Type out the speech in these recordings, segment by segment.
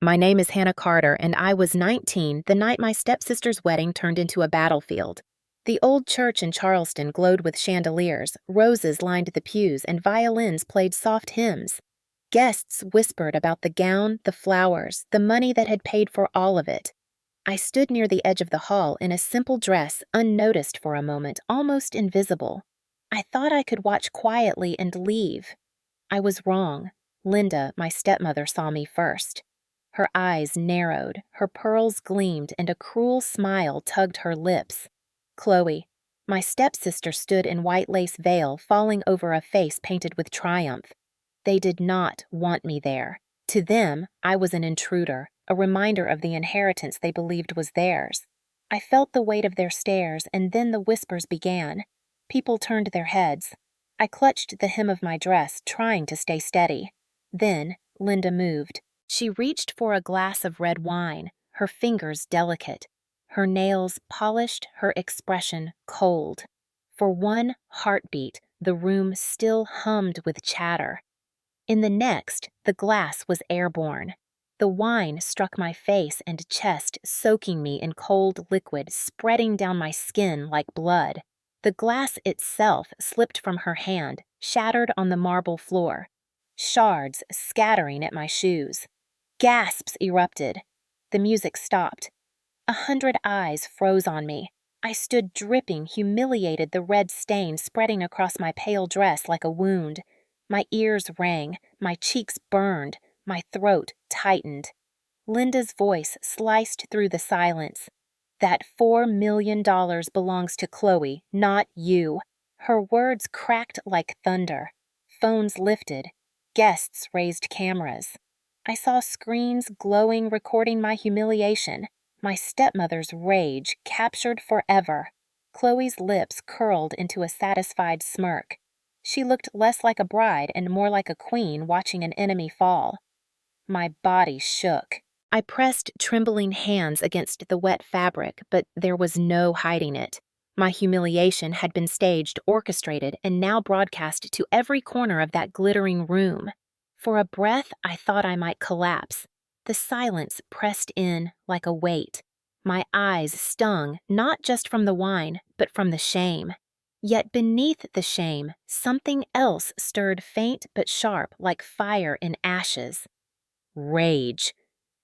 My name is Hannah Carter, and I was 19 the night my stepsister's wedding turned into a battlefield. The old church in Charleston glowed with chandeliers, roses lined the pews, and violins played soft hymns. Guests whispered about the gown, the flowers, the money that had paid for all of it. I stood near the edge of the hall in a simple dress, unnoticed for a moment, almost invisible. I thought I could watch quietly and leave. I was wrong. Linda, my stepmother, saw me first. Her eyes narrowed, her pearls gleamed, and a cruel smile tugged her lips. Chloe, my stepsister, stood in white lace veil falling over a face painted with triumph. They did not want me there. To them, I was an intruder, a reminder of the inheritance they believed was theirs. I felt the weight of their stares, and then the whispers began. People turned their heads. I clutched the hem of my dress, trying to stay steady. Then, Linda moved. She reached for a glass of red wine, her fingers delicate, her nails polished, her expression cold. For one heartbeat, the room still hummed with chatter. In the next, the glass was airborne. The wine struck my face and chest, soaking me in cold liquid, spreading down my skin like blood. The glass itself slipped from her hand, shattered on the marble floor, shards scattering at my shoes. Gasps erupted. The music stopped. 100 eyes froze on me. I stood dripping, humiliated, the red stain spreading across my pale dress like a wound. My ears rang, my cheeks burned, my throat tightened. Linda's voice sliced through the silence. That $4 million belongs to Chloe, not you. Her words cracked like thunder. Phones lifted. Guests raised cameras. I saw screens glowing, recording my humiliation, my stepmother's rage captured forever. Chloe's lips curled into a satisfied smirk. She looked less like a bride and more like a queen watching an enemy fall. My body shook. I pressed trembling hands against the wet fabric, but there was no hiding it. My humiliation had been staged, orchestrated, and now broadcast to every corner of that glittering room. For a breath, I thought I might collapse. The silence pressed in like a weight. My eyes stung, not just from the wine, but from the shame. Yet beneath the shame, something else stirred, faint but sharp, like fire in ashes. Rage.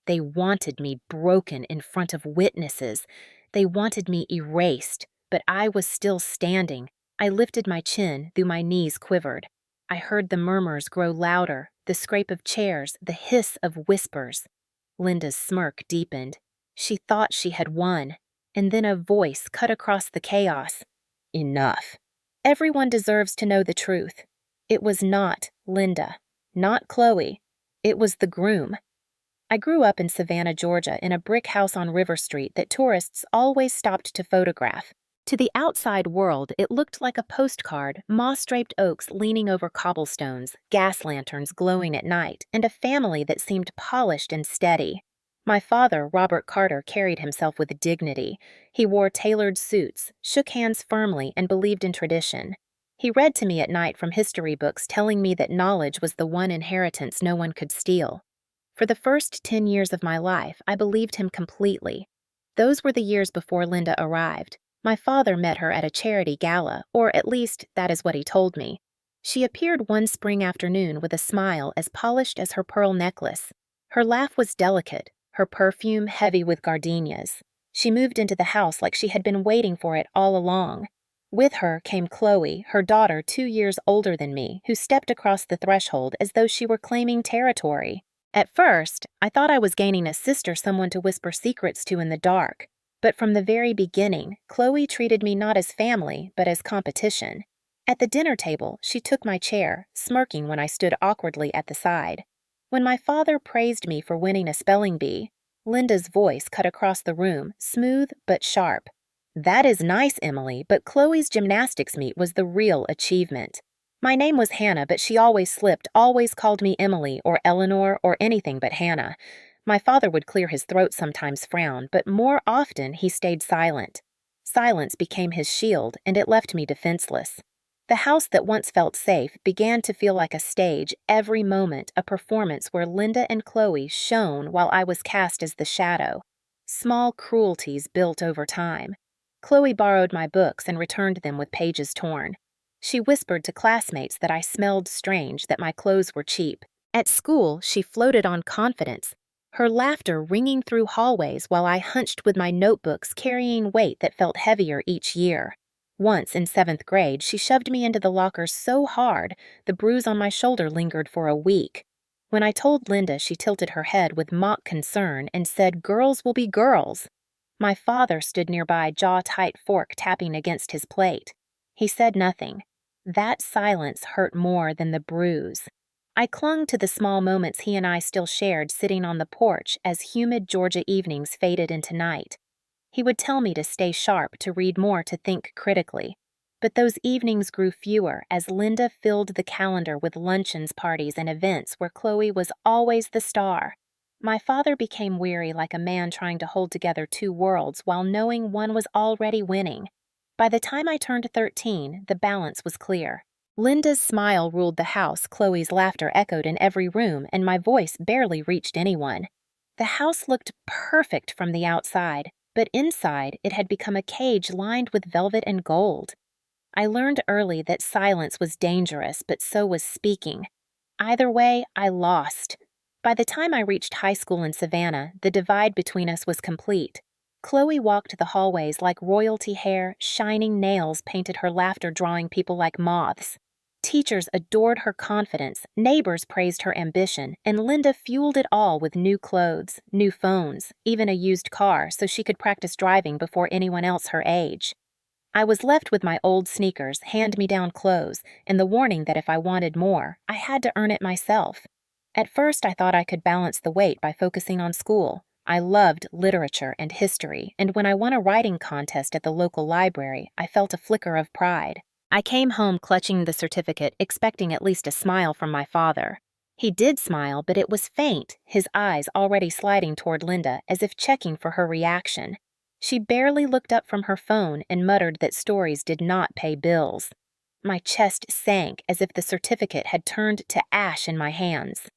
They wanted me broken in front of witnesses. They wanted me erased, but I was still standing. I lifted my chin, though my knees quivered. I heard the murmurs grow louder, the scrape of chairs, the hiss of whispers. Linda's smirk deepened. She thought she had won, and then a voice cut across the chaos. Enough. Everyone deserves to know the truth. It was not Linda, not Chloe. It was the groom. I grew up in Savannah, Georgia, in a brick house on River Street that tourists always stopped to photograph. To the outside world, it looked like a postcard, moss-draped oaks leaning over cobblestones, gas lanterns glowing at night, and a family that seemed polished and steady. My father, Robert Carter, carried himself with dignity. He wore tailored suits, shook hands firmly, and believed in tradition. He read to me at night from history books, telling me that knowledge was the one inheritance no one could steal. For the first 10 years of my life, I believed him completely. Those were the years before Linda arrived. My father met her at a charity gala, or at least that is what he told me. She appeared one spring afternoon with a smile as polished as her pearl necklace. Her laugh was delicate, her perfume heavy with gardenias. She moved into the house like she had been waiting for it all along. With her came Chloe, her daughter 2 years older than me, who stepped across the threshold as though she were claiming territory. At first, I thought I was gaining a sister, someone to whisper secrets to in the dark. But from the very beginning, Chloe treated me not as family, but as competition. At the dinner table, she took my chair, smirking when I stood awkwardly at the side. When my father praised me for winning a spelling bee, Linda's voice cut across the room, smooth but sharp. That is nice, Emily, but Chloe's gymnastics meet was the real achievement. My name was Hannah, but she always slipped, always called me Emily or Eleanor or anything but Hannah. My father would clear his throat, sometimes frown, but more often he stayed silent. Silence became his shield, and it left me defenseless. The house that once felt safe began to feel like a stage, every moment a performance where Linda and Chloe shone while I was cast as the shadow. Small cruelties built over time. Chloe borrowed my books and returned them with pages torn. She whispered to classmates that I smelled strange, that my clothes were cheap. At school, she floated on confidence, her laughter ringing through hallways while I hunched with my notebooks carrying weight that felt heavier each year. Once in 7th grade, she shoved me into the locker so hard, the bruise on my shoulder lingered for a week. When I told Linda, she tilted her head with mock concern and said, "Girls will be girls." My father stood nearby, jaw-tight fork tapping against his plate. He said nothing. That silence hurt more than the bruise. I clung to the small moments he and I still shared sitting on the porch as humid Georgia evenings faded into night. He would tell me to stay sharp, to read more, to think critically. But those evenings grew fewer as Linda filled the calendar with luncheons, parties, and events where Chloe was always the star. My father became weary, like a man trying to hold together two worlds while knowing one was already winning. By the time I turned 13, the balance was clear. Linda's smile ruled the house, Chloe's laughter echoed in every room, and my voice barely reached anyone. The house looked perfect from the outside, but inside it had become a cage lined with velvet and gold. I learned early that silence was dangerous, but so was speaking. Either way, I lost. By the time I reached high school in Savannah, the divide between us was complete. Chloe walked the hallways like royalty hair, shining nails painted her laughter drawing people like moths. Teachers adored her confidence, neighbors praised her ambition, and Linda fueled it all with new clothes, new phones, even a used car so she could practice driving before anyone else her age. I was left with my old sneakers, hand-me-down clothes, and the warning that if I wanted more, I had to earn it myself. At first, I thought I could balance the weight by focusing on school. I loved literature and history, and when I won a writing contest at the local library, I felt a flicker of pride. I came home clutching the certificate, expecting at least a smile from my father. He did smile, but it was faint, his eyes already sliding toward Linda as if checking for her reaction. She barely looked up from her phone and muttered that stories did not pay bills. My chest sank as if the certificate had turned to ash in my hands.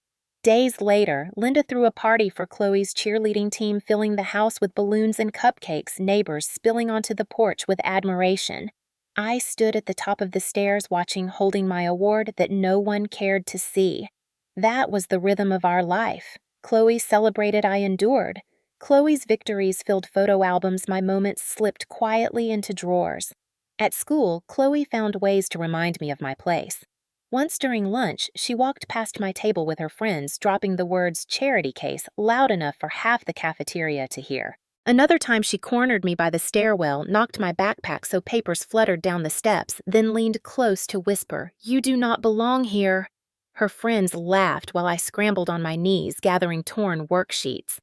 Days later, Linda threw a party for Chloe's cheerleading team, filling the house with balloons and cupcakes, neighbors spilling onto the porch with admiration. I stood at the top of the stairs watching, holding my award that no one cared to see. That was the rhythm of our life. Chloe celebrated, I endured. Chloe's victories filled photo albums, my moments slipped quietly into drawers. At school, Chloe found ways to remind me of my place. Once during lunch, she walked past my table with her friends, dropping the words "charity case" loud enough for half the cafeteria to hear. Another time she cornered me by the stairwell, knocked my backpack so papers fluttered down the steps, then leaned close to whisper, "You do not belong here." Her friends laughed while I scrambled on my knees, gathering torn worksheets.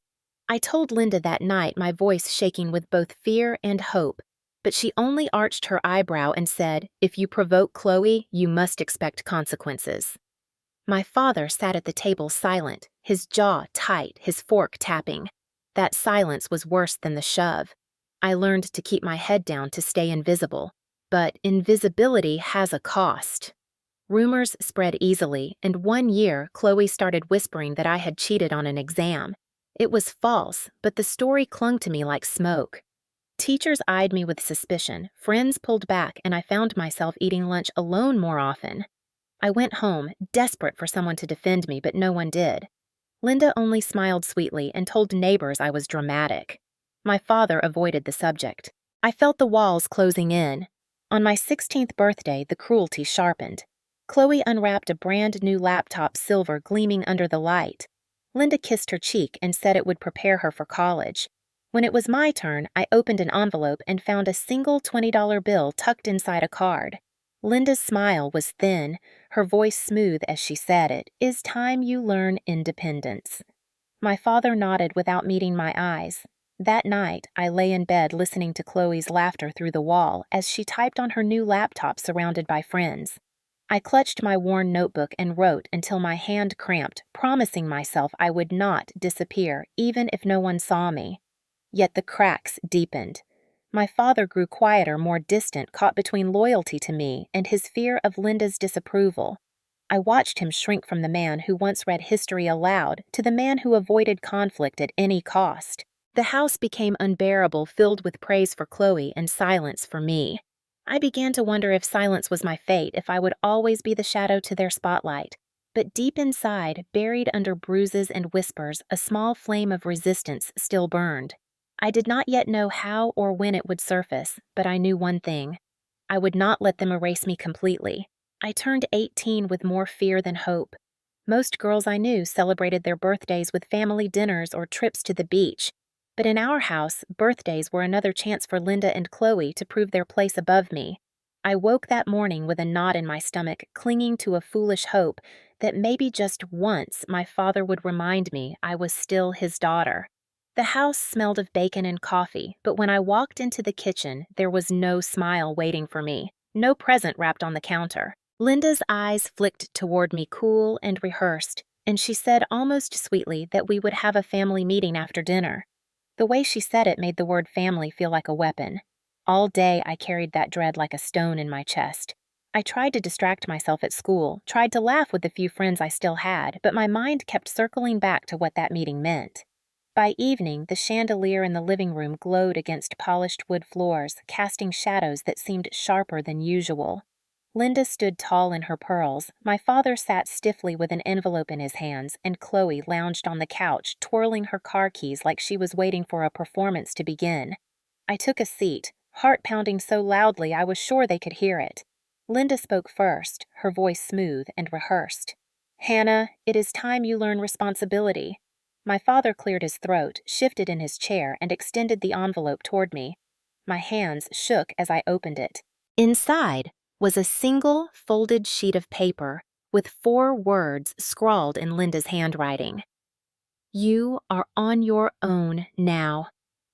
I told Linda that night, my voice shaking with both fear and hope, but she only arched her eyebrow and said, "If you provoke Chloe, you must expect consequences." My father sat at the table silent, his jaw tight, his fork tapping. That silence was worse than the shove. I learned to keep my head down to stay invisible. But invisibility has a cost. Rumors spread easily, and one year, Chloe started whispering that I had cheated on an exam. It was false, but the story clung to me like smoke. Teachers eyed me with suspicion, friends pulled back, and I found myself eating lunch alone more often. I went home, desperate for someone to defend me, but no one did. Linda only smiled sweetly and told neighbors I was dramatic. My father avoided the subject. I felt the walls closing in. On my 16th birthday, the cruelty sharpened. Chloe unwrapped a brand new laptop, silver gleaming under the light. Linda kissed her cheek and said it would prepare her for college. When it was my turn, I opened an envelope and found a single $20 bill tucked inside a card. Linda's smile was thin, her voice smooth as she said, "It is time you learn independence." My father nodded without meeting my eyes. That night, I lay in bed listening to Chloe's laughter through the wall as she typed on her new laptop surrounded by friends. I clutched my worn notebook and wrote until my hand cramped, promising myself I would not disappear, even if no one saw me. Yet the cracks deepened. My father grew quieter, more distant, caught between loyalty to me and his fear of Linda's disapproval. I watched him shrink from the man who once read history aloud to the man who avoided conflict at any cost. The house became unbearable, filled with praise for Chloe and silence for me. I began to wonder if silence was my fate, if I would always be the shadow to their spotlight. But deep inside, buried under bruises and whispers, a small flame of resistance still burned. I did not yet know how or when it would surface, but I knew one thing. I would not let them erase me completely. I turned 18 with more fear than hope. Most girls I knew celebrated their birthdays with family dinners or trips to the beach. But in our house, birthdays were another chance for Linda and Chloe to prove their place above me. I woke that morning with a knot in my stomach, clinging to a foolish hope that maybe just once my father would remind me I was still his daughter. The house smelled of bacon and coffee, but when I walked into the kitchen, there was no smile waiting for me, no present wrapped on the counter. Linda's eyes flicked toward me, cool and rehearsed, and she said almost sweetly that we would have a family meeting after dinner. The way she said it made the word family feel like a weapon. All day I carried that dread like a stone in my chest. I tried to distract myself at school, tried to laugh with the few friends I still had, but my mind kept circling back to what that meeting meant. By evening, the chandelier in the living room glowed against polished wood floors, casting shadows that seemed sharper than usual. Linda stood tall in her pearls, my father sat stiffly with an envelope in his hands, and Chloe lounged on the couch, twirling her car keys like she was waiting for a performance to begin. I took a seat, heart pounding so loudly I was sure they could hear it. Linda spoke first, her voice smooth and rehearsed. "Hannah, it is time you learn responsibility." My father cleared his throat, shifted in his chair, and extended the envelope toward me. My hands shook as I opened it. Inside was a single folded sheet of paper with 4 words scrawled in Linda's handwriting. "You are on your own now."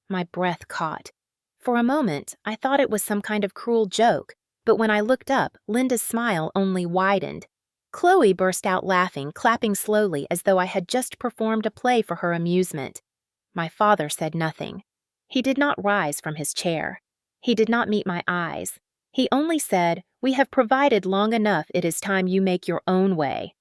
My breath caught. For a moment, I thought it was some kind of cruel joke, but when I looked up, Linda's smile only widened. Chloe burst out laughing, clapping slowly as though I had just performed a play for her amusement. My father said nothing. He did not rise from his chair. He did not meet my eyes. He only said, "We have provided long enough, it is time you make your own way."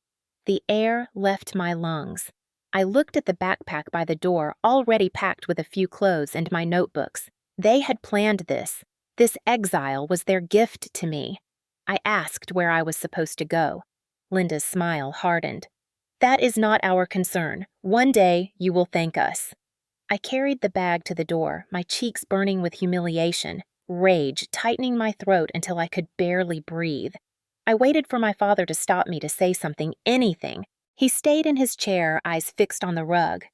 The air left my lungs. I looked at the backpack by the door, already packed with a few clothes and my notebooks. They had planned this. This exile was their gift to me. I asked where I was supposed to go. Linda's smile hardened. "That is not our concern. One day you will thank us." I carried the bag to the door, my cheeks burning with humiliation, rage tightening my throat until I could barely breathe. I waited for my father to stop me, to say something, anything. He stayed in his chair, eyes fixed on the rug.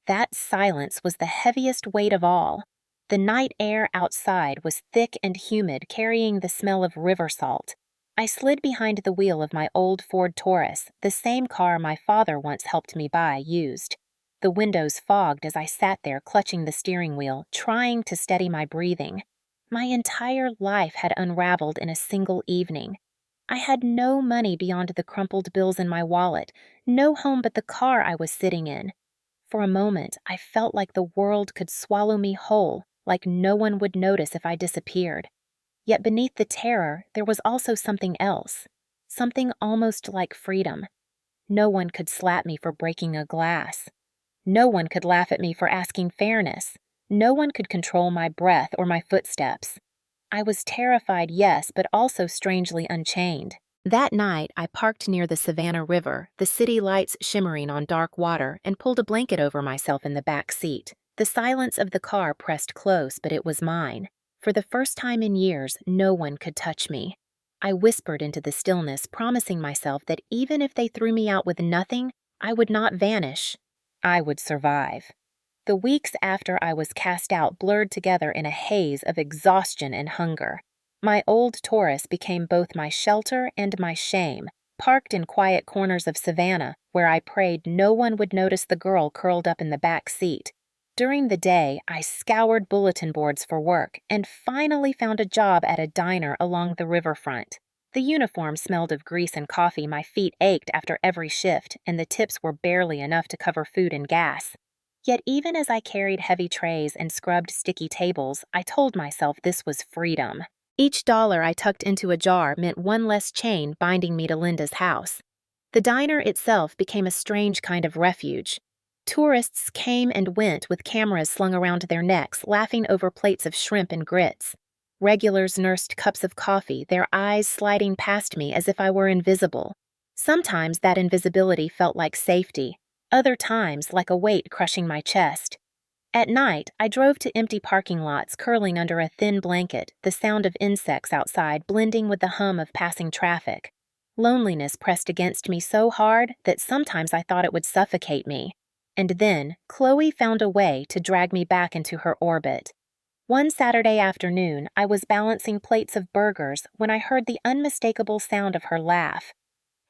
That silence was the heaviest weight of all. The night air outside was thick and humid, carrying the smell of river salt. I slid behind the wheel of my old Ford Taurus, the same car my father once helped me buy used. The windows fogged as I sat there clutching the steering wheel, trying to steady my breathing. My entire life had unraveled in a single evening. I had no money beyond the crumpled bills in my wallet, no home but the car I was sitting in. For a moment, I felt like the world could swallow me whole, like no one would notice if I disappeared. Yet beneath the terror, there was also something else, something almost like freedom. No one could slap me for breaking a glass. No one could laugh at me for asking fairness. No one could control my breath or my footsteps. I was terrified, yes, but also strangely unchained. That night, I parked near the Savannah River, the city lights shimmering on dark water, and pulled a blanket over myself in the back seat. The silence of the car pressed close, but it was mine. For the first time in years, no one could touch me. I whispered into the stillness, promising myself that even if they threw me out with nothing, I would not vanish. I would survive. The weeks after I was cast out blurred together in a haze of exhaustion and hunger. My old Taurus became both my shelter and my shame, parked in quiet corners of Savannah, where I prayed no one would notice the girl curled up in the back seat. During the day, I scoured bulletin boards for work and finally found a job at a diner along the riverfront. The uniform smelled of grease and coffee, my feet ached after every shift, and the tips were barely enough to cover food and gas. Yet even as I carried heavy trays and scrubbed sticky tables, I told myself this was freedom. Each dollar I tucked into a jar meant one less chain binding me to Linda's house. The diner itself became a strange kind of refuge. Tourists came and went with cameras slung around their necks, laughing over plates of shrimp and grits. Regulars nursed cups of coffee, their eyes sliding past me as if I were invisible. Sometimes that invisibility felt like safety, other times like a weight crushing my chest. At night, I drove to empty parking lots curling under a thin blanket, the sound of insects outside blending with the hum of passing traffic. Loneliness pressed against me so hard that sometimes I thought it would suffocate me. And then, Chloe found a way to drag me back into her orbit. One Saturday afternoon, I was balancing plates of burgers when I heard the unmistakable sound of her laugh.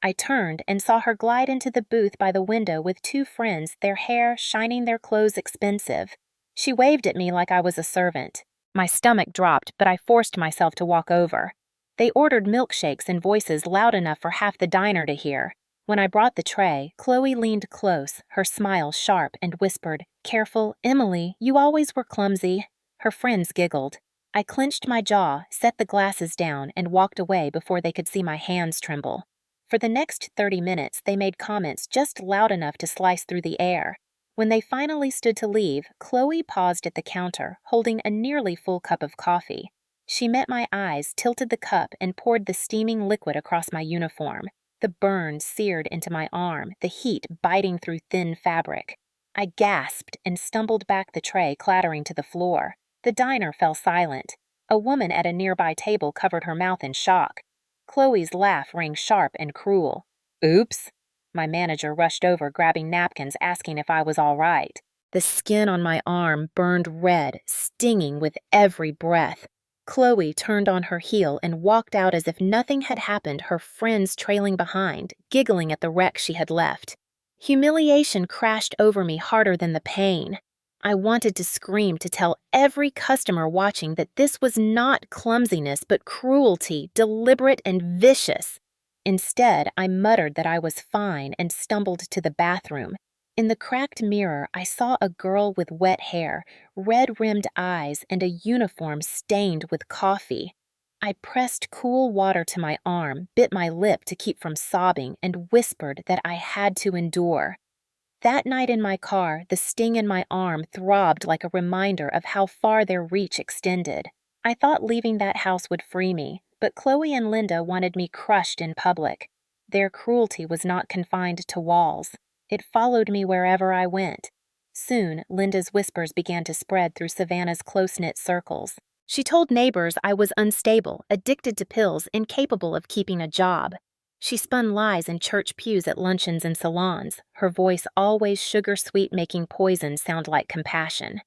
I turned and saw her glide into the booth by the window with two friends, their hair shining, their clothes expensive. She waved at me like I was a servant. My stomach dropped, but I forced myself to walk over. They ordered milkshakes in voices loud enough for half the diner to hear. When I brought the tray, Chloe leaned close, her smile sharp, and whispered, "Careful, Emily, you always were clumsy." Her friends giggled. I clenched my jaw, set the glasses down, and walked away before they could see my hands tremble. For the next 30 minutes, they made comments just loud enough to slice through the air. When they finally stood to leave, Chloe paused at the counter, holding a nearly full cup of coffee. She met my eyes, tilted the cup, and poured the steaming liquid across my uniform. The burn seared into my arm, the heat biting through thin fabric. I gasped and stumbled back, the tray clattering to the floor. The diner fell silent. A woman at a nearby table covered her mouth in shock. Chloe's laugh rang sharp and cruel. "Oops." My manager rushed over, grabbing napkins, asking if I was all right. The skin on my arm burned red, stinging with every breath. Chloe turned on her heel and walked out as if nothing had happened, her friends trailing behind, giggling at the wreck she had left. Humiliation crashed over me harder than the pain. I wanted to scream, to tell every customer watching that this was not clumsiness but cruelty, deliberate and vicious. Instead, I muttered that I was fine and stumbled to the bathroom. In the cracked mirror, I saw a girl with wet hair, red-rimmed eyes, and a uniform stained with coffee. I pressed cool water to my arm, bit my lip to keep from sobbing, and whispered that I had to endure. That night in my car, the sting in my arm throbbed like a reminder of how far their reach extended. I thought leaving that house would free me, but Chloe and Linda wanted me crushed in public. Their cruelty was not confined to walls. It followed me wherever I went. Soon, Linda's whispers began to spread through Savannah's close-knit circles. She told neighbors I was unstable, addicted to pills, incapable of keeping a job. She spun lies in church pews at luncheons and salons, her voice always sugar-sweet, making poison sound like compassion.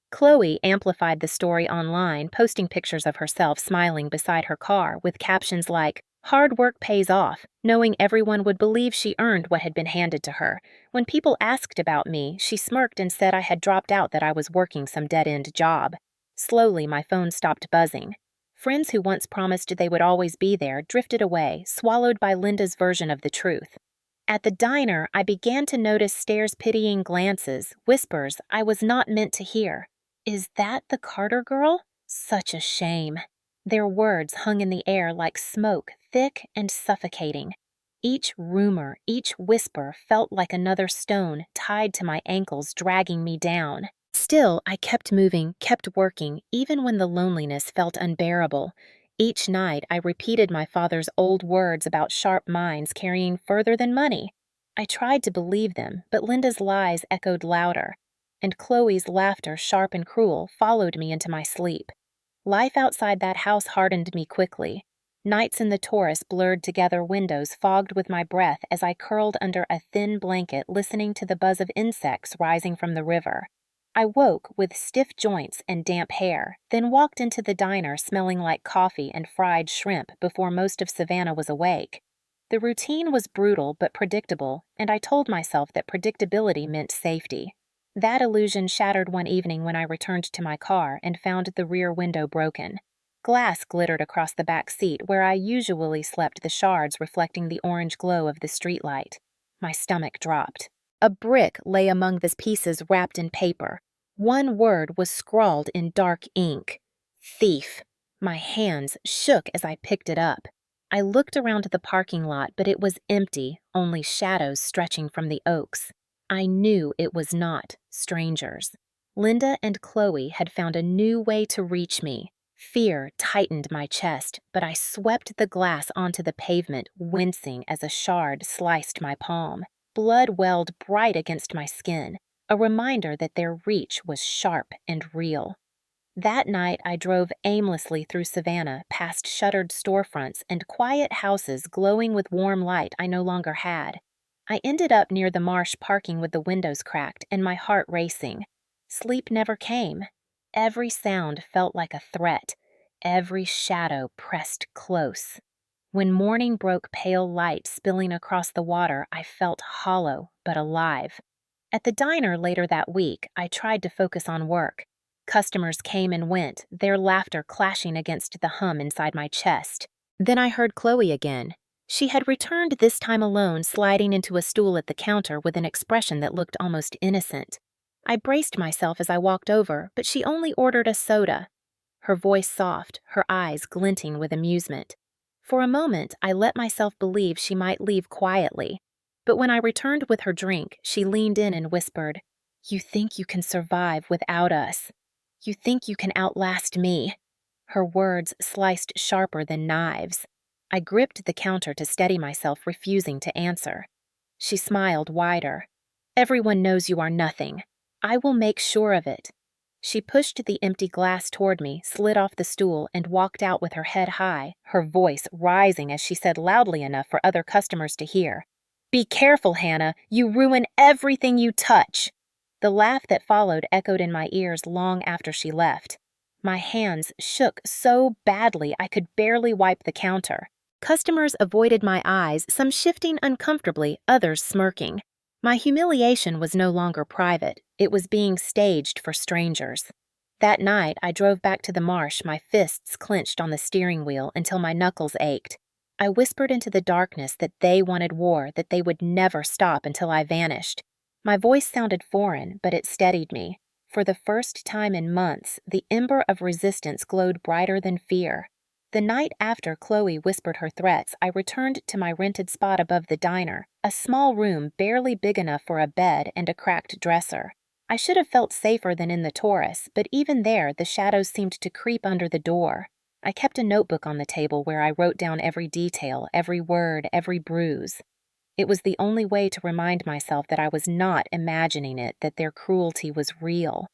Chloe amplified the story online, posting pictures of herself smiling beside her car with captions like, "Hard work pays off," knowing everyone would believe she earned what had been handed to her. When people asked about me, she smirked and said I had dropped out, that I was working some dead-end job. Slowly, my phone stopped buzzing. Friends who once promised they would always be there drifted away, swallowed by Linda's version of the truth. At the diner, I began to notice stares, pitying glances, whispers I was not meant to hear. "Is that the Carter girl?" Such a shame. Their words hung in the air like smoke, thick and suffocating. Each rumor, each whisper felt like another stone tied to my ankles, dragging me down. Still, I kept moving, kept working, even when the loneliness felt unbearable. Each night, I repeated my father's old words about sharp minds carrying further than money. I tried to believe them, but Linda's lies echoed louder, and Chloe's laughter, sharp and cruel, followed me into my sleep. Life outside that house hardened me quickly. Nights in the Taurus blurred together, windows fogged with my breath as I curled under a thin blanket, listening to the buzz of insects rising from the river. I woke with stiff joints and damp hair, then walked into the diner smelling like coffee and fried shrimp before most of Savannah was awake. The routine was brutal but predictable, and I told myself that predictability meant safety. That illusion shattered one evening when I returned to my car and found the rear window broken. Glass glittered across the back seat where I usually slept, the shards reflecting the orange glow of the streetlight. My stomach dropped. A brick lay among the pieces wrapped in paper. One word was scrawled in dark ink. Thief. My hands shook as I picked it up. I looked around the parking lot, but it was empty, only shadows stretching from the oaks. I knew it was not strangers. Linda and Chloe had found a new way to reach me. Fear tightened my chest, but I swept the glass onto the pavement, wincing as a shard sliced my palm. Blood welled bright against my skin, a reminder that their reach was sharp and real. That night, I drove aimlessly through Savannah, past shuttered storefronts and quiet houses glowing with warm light I no longer had. I ended up near the marsh parking with the windows cracked and my heart racing. Sleep never came. Every sound felt like a threat. Every shadow pressed close. When morning broke pale light spilling across the water, I felt hollow but alive. At the diner later that week, I tried to focus on work. Customers came and went, their laughter clashing against the hum inside my chest. Then I heard Chloe again. She had returned this time alone, sliding into a stool at the counter with an expression that looked almost innocent. I braced myself as I walked over, but she only ordered a soda. Her voice soft, her eyes glinting with amusement. For a moment, I let myself believe she might leave quietly. But when I returned with her drink, she leaned in and whispered, "You think you can survive without us. You think you can outlast me." Her words sliced sharper than knives. I gripped the counter to steady myself, refusing to answer. She smiled wider. "Everyone knows you are nothing. I will make sure of it." She pushed the empty glass toward me, slid off the stool, and walked out with her head high, her voice rising as she said loudly enough for other customers to hear, "Be careful, Hannah. You ruin everything you touch." The laugh that followed echoed in my ears long after she left. My hands shook so badly I could barely wipe the counter. Customers avoided my eyes, some shifting uncomfortably, others smirking. My humiliation was no longer private. It was being staged for strangers. That night, I drove back to the marsh, my fists clenched on the steering wheel until my knuckles ached. I whispered into the darkness that they wanted war, that they would never stop until I vanished. My voice sounded foreign, but it steadied me. For the first time in months, the ember of resistance glowed brighter than fear. The night after Chloe whispered her threats, I returned to my rented spot above the diner, a small room barely big enough for a bed and a cracked dresser. I should have felt safer than in the Taurus, but even there the shadows seemed to creep under the door. I kept a notebook on the table where I wrote down every detail, every word, every bruise. It was the only way to remind myself that I was not imagining it, that their cruelty was real.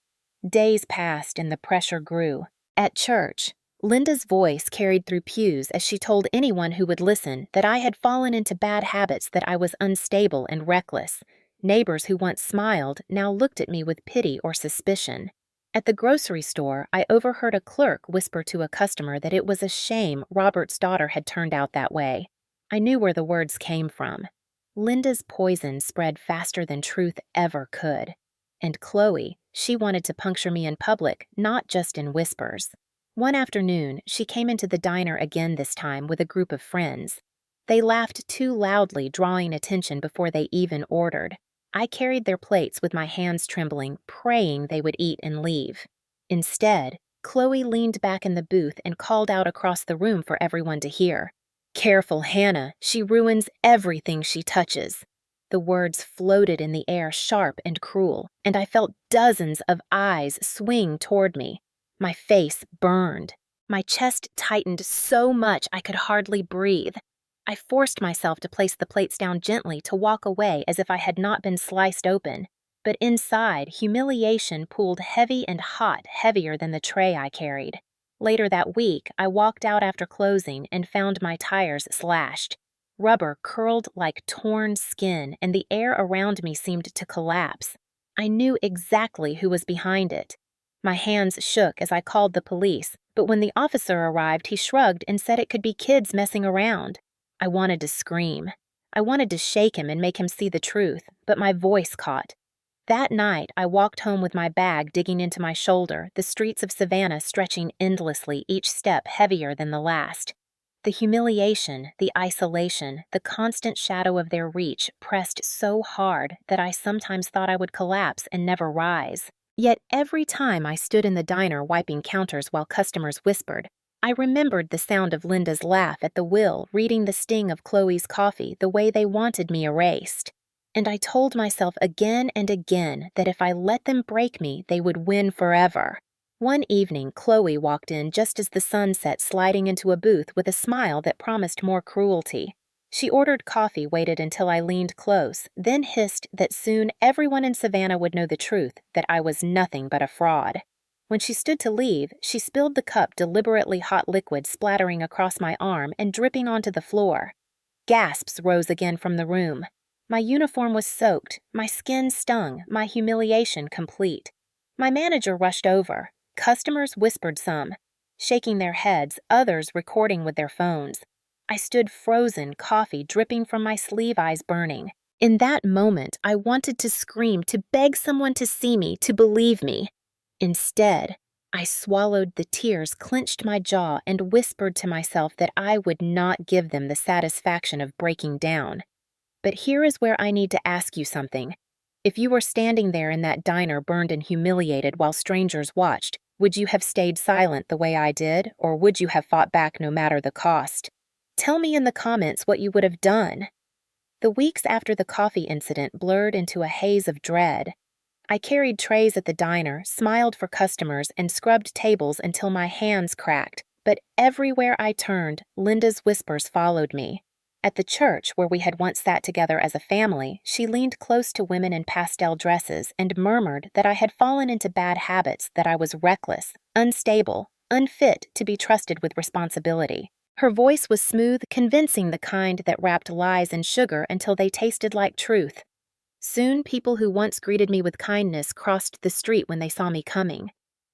Days passed and the pressure grew. At church, Linda's voice carried through pews as she told anyone who would listen that I had fallen into bad habits, that I was unstable and reckless. Neighbors who once smiled now looked at me with pity or suspicion. At the grocery store, I overheard a clerk whisper to a customer that it was a shame Robert's daughter had turned out that way. I knew where the words came from. Linda's poison spread faster than truth ever could. And Chloe, she wanted to puncture me in public, not just in whispers. One afternoon, she came into the diner again, this time with a group of friends. They laughed too loudly, drawing attention before they even ordered. I carried their plates with my hands trembling, praying they would eat and leave. Instead, Chloe leaned back in the booth and called out across the room for everyone to hear, "Careful, Hannah. She ruins everything she touches." The words floated in the air, sharp and cruel, and I felt dozens of eyes swing toward me. My face burned. My chest tightened so much I could hardly breathe. I forced myself to place the plates down gently, to walk away as if I had not been sliced open. But inside, humiliation pooled heavy and hot, heavier than the tray I carried. Later that week, I walked out after closing and found my tires slashed. Rubber curled like torn skin, and the air around me seemed to collapse. I knew exactly who was behind it. My hands shook as I called the police, but when the officer arrived, he shrugged and said it could be kids messing around. I wanted to scream. I wanted to shake him and make him see the truth, but my voice caught. That night, I walked home with my bag digging into my shoulder, the streets of Savannah stretching endlessly, each step heavier than the last. The humiliation, the isolation, the constant shadow of their reach pressed so hard that I sometimes thought I would collapse and never rise. Yet every time I stood in the diner wiping counters while customers whispered, I remembered the sound of Linda's laugh at the wheel, reading the sting of Chloe's coffee the way they wanted me erased. And I told myself again and again that if I let them break me, they would win forever. One evening, Chloe walked in just as the sun set, sliding into a booth with a smile that promised more cruelty. She ordered coffee, waited until I leaned close, then hissed that soon everyone in Savannah would know the truth, that I was nothing but a fraud. When she stood to leave, she spilled the cup deliberately hot liquid splattering across my arm and dripping onto the floor. Gasps rose again from the room. My uniform was soaked, my skin stung, my humiliation complete. My manager rushed over. Customers whispered some, shaking their heads, others recording with their phones. I stood frozen, coffee dripping from my sleeve, eyes burning. In that moment, I wanted to scream, to beg someone to see me, to believe me. Instead, I swallowed the tears, clenched my jaw, and whispered to myself that I would not give them the satisfaction of breaking down. But here is where I need to ask you something. If you were standing there in that diner, burned and humiliated while strangers watched, would you have stayed silent the way I did, or would you have fought back no matter the cost? Tell me in the comments what you would have done. The weeks after the coffee incident blurred into a haze of dread. I carried trays at the diner, smiled for customers, and scrubbed tables until my hands cracked, but everywhere I turned, Linda's whispers followed me. At the church, where we had once sat together as a family, she leaned close to women in pastel dresses and murmured that I had fallen into bad habits, that I was reckless, unstable, unfit to be trusted with responsibility. Her voice was smooth, convincing, the kind that wrapped lies in sugar until they tasted like truth. Soon, people who once greeted me with kindness crossed the street when they saw me coming.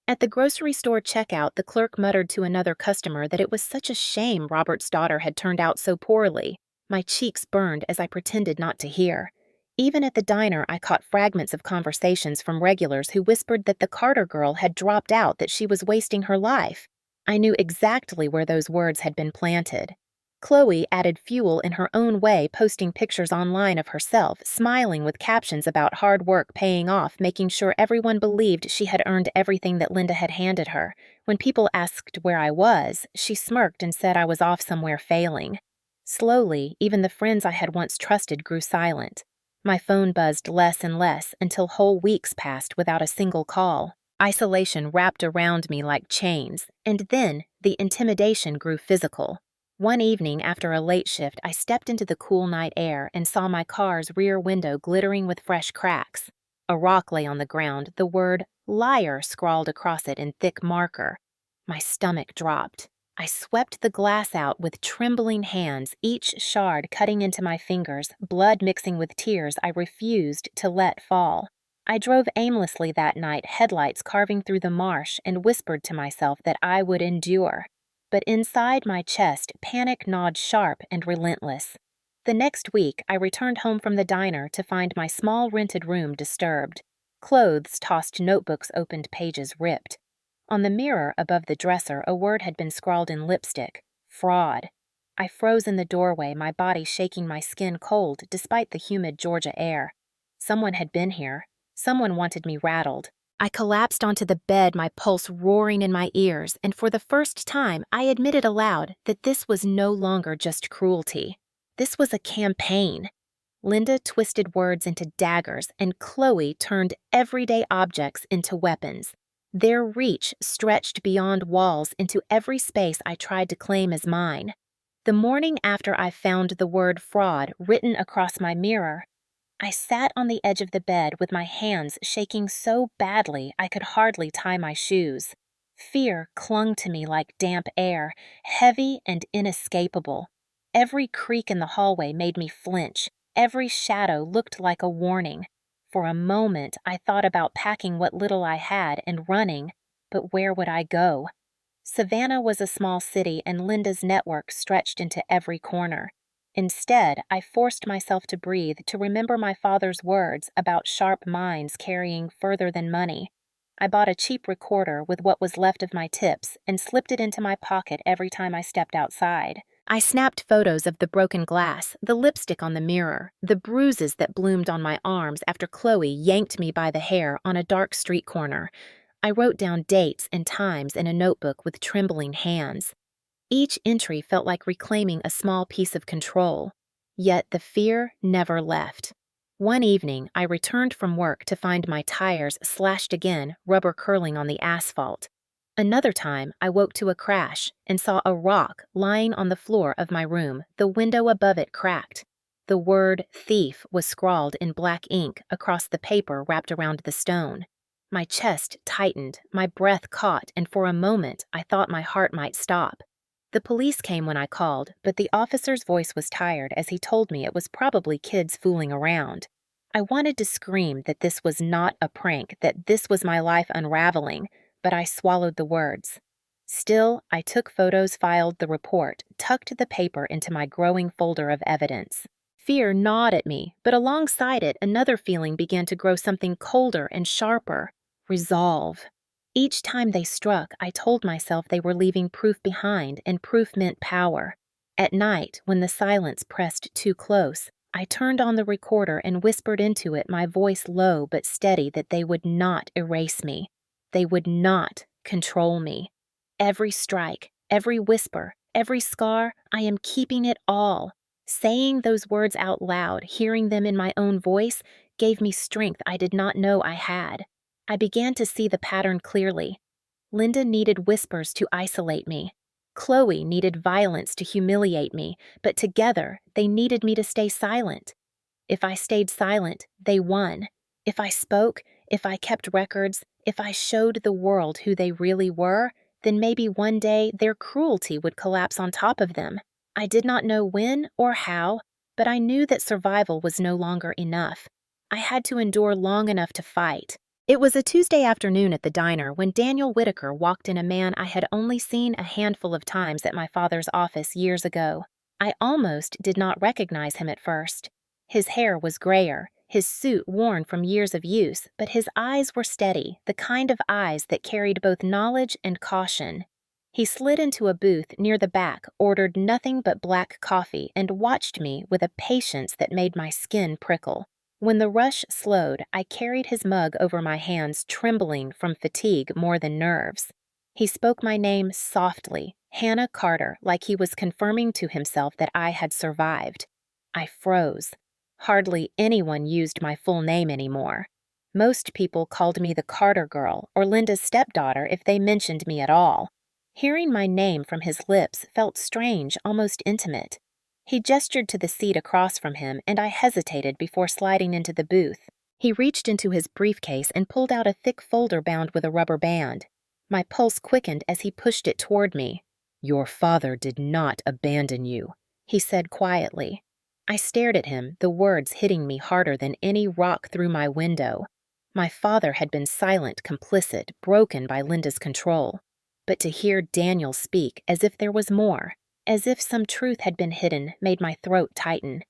At the grocery store checkout, the clerk muttered to another customer that it was such a shame Robert's daughter had turned out so poorly. My cheeks burned as I pretended not to hear. Even at the diner, I caught fragments of conversations from regulars who whispered that the Carter girl had dropped out, that she was wasting her life. I knew exactly where those words had been planted. Chloe added fuel in her own way, posting pictures online of herself, smiling with captions about hard work paying off, making sure everyone believed she had earned everything that Linda had handed her. When people asked where I was, she smirked and said I was off somewhere failing. Slowly, even the friends I had once trusted grew silent. My phone buzzed less and less until whole weeks passed without a single call. Isolation wrapped around me like chains, and then the intimidation grew physical. One evening after a late shift, I stepped into the cool night air and saw my car's rear window glittering with fresh cracks. A rock lay on the ground, the word liar scrawled across it in thick marker. My stomach dropped. I swept the glass out with trembling hands, each shard cutting into my fingers, blood mixing with tears I refused to let fall. I drove aimlessly that night, headlights carving through the marsh, and whispered to myself that I would endure. But inside my chest, panic gnawed sharp and relentless. The next week, I returned home from the diner to find my small rented room disturbed. Clothes tossed, notebooks opened, pages ripped. On the mirror above the dresser, a word had been scrawled in lipstick: fraud. I froze in the doorway, my body shaking, my skin cold despite the humid Georgia air. Someone had been here. Someone wanted me rattled. I collapsed onto the bed, my pulse roaring in my ears, and for the first time, I admitted aloud that this was no longer just cruelty. This was a campaign. Linda twisted words into daggers, and Chloe turned everyday objects into weapons. Their reach stretched beyond walls into every space I tried to claim as mine. The morning after I found the word fraud written across my mirror, I sat on the edge of the bed with my hands shaking so badly I could hardly tie my shoes. Fear clung to me like damp air, heavy and inescapable. Every creak in the hallway made me flinch. Every shadow looked like a warning. For a moment, I thought about packing what little I had and running, but where would I go? Savannah was a small city, and Linda's network stretched into every corner. Instead, I forced myself to breathe, to remember my father's words about sharp minds carrying further than money. I bought a cheap recorder with what was left of my tips and slipped it into my pocket every time I stepped outside. I snapped photos of the broken glass, the lipstick on the mirror, the bruises that bloomed on my arms after Chloe yanked me by the hair on a dark street corner. I wrote down dates and times in a notebook with trembling hands. Each entry felt like reclaiming a small piece of control. Yet the fear never left. One evening, I returned from work to find my tires slashed again, rubber curling on the asphalt. Another time, I woke to a crash and saw a rock lying on the floor of my room, the window above it cracked. The word thief was scrawled in black ink across the paper wrapped around the stone. My chest tightened, my breath caught, and for a moment I thought my heart might stop. The police came when I called, but the officer's voice was tired as he told me it was probably kids fooling around. I wanted to scream that this was not a prank, that this was my life unraveling, but I swallowed the words. Still, I took photos, filed the report, tucked the paper into my growing folder of evidence. Fear gnawed at me, but alongside it, another feeling began to grow, something colder and sharper: resolve. Each time they struck, I told myself they were leaving proof behind, and proof meant power. At night, when the silence pressed too close, I turned on the recorder and whispered into it, my voice low but steady, that they would not erase me. They would not control me. Every strike, every whisper, every scar, I am keeping it all. Saying those words out loud, hearing them in my own voice, gave me strength I did not know I had. I began to see the pattern clearly. Linda needed whispers to isolate me. Chloe needed violence to humiliate me, but together they needed me to stay silent. If I stayed silent, they won. If I spoke, if I kept records, if I showed the world who they really were, then maybe one day their cruelty would collapse on top of them. I did not know when or how, but I knew that survival was no longer enough. I had to endure long enough to fight. It was a Tuesday afternoon at the diner when Daniel Whitaker walked in, a man I had only seen a handful of times at my father's office years ago. I almost did not recognize him at first. His hair was grayer, his suit worn from years of use, but his eyes were steady, the kind of eyes that carried both knowledge and caution. He slid into a booth near the back, ordered nothing but black coffee, and watched me with a patience that made my skin prickle. When the rush slowed, I carried his mug over my hands, trembling from fatigue more than nerves. He spoke my name softly, Hannah Carter, like he was confirming to himself that I had survived. I froze. Hardly anyone used my full name anymore. Most people called me the Carter girl or Linda's stepdaughter if they mentioned me at all. Hearing my name from his lips felt strange, almost intimate. He gestured to the seat across from him, and I hesitated before sliding into the booth. He reached into his briefcase and pulled out a thick folder bound with a rubber band. My pulse quickened as he pushed it toward me. "Your father did not abandon you," he said quietly. I stared at him, the words hitting me harder than any rock through my window. My father had been silent, complicit, broken by Linda's control. But to hear Daniel speak as if there was more, as if some truth had been hidden, made my throat tighten.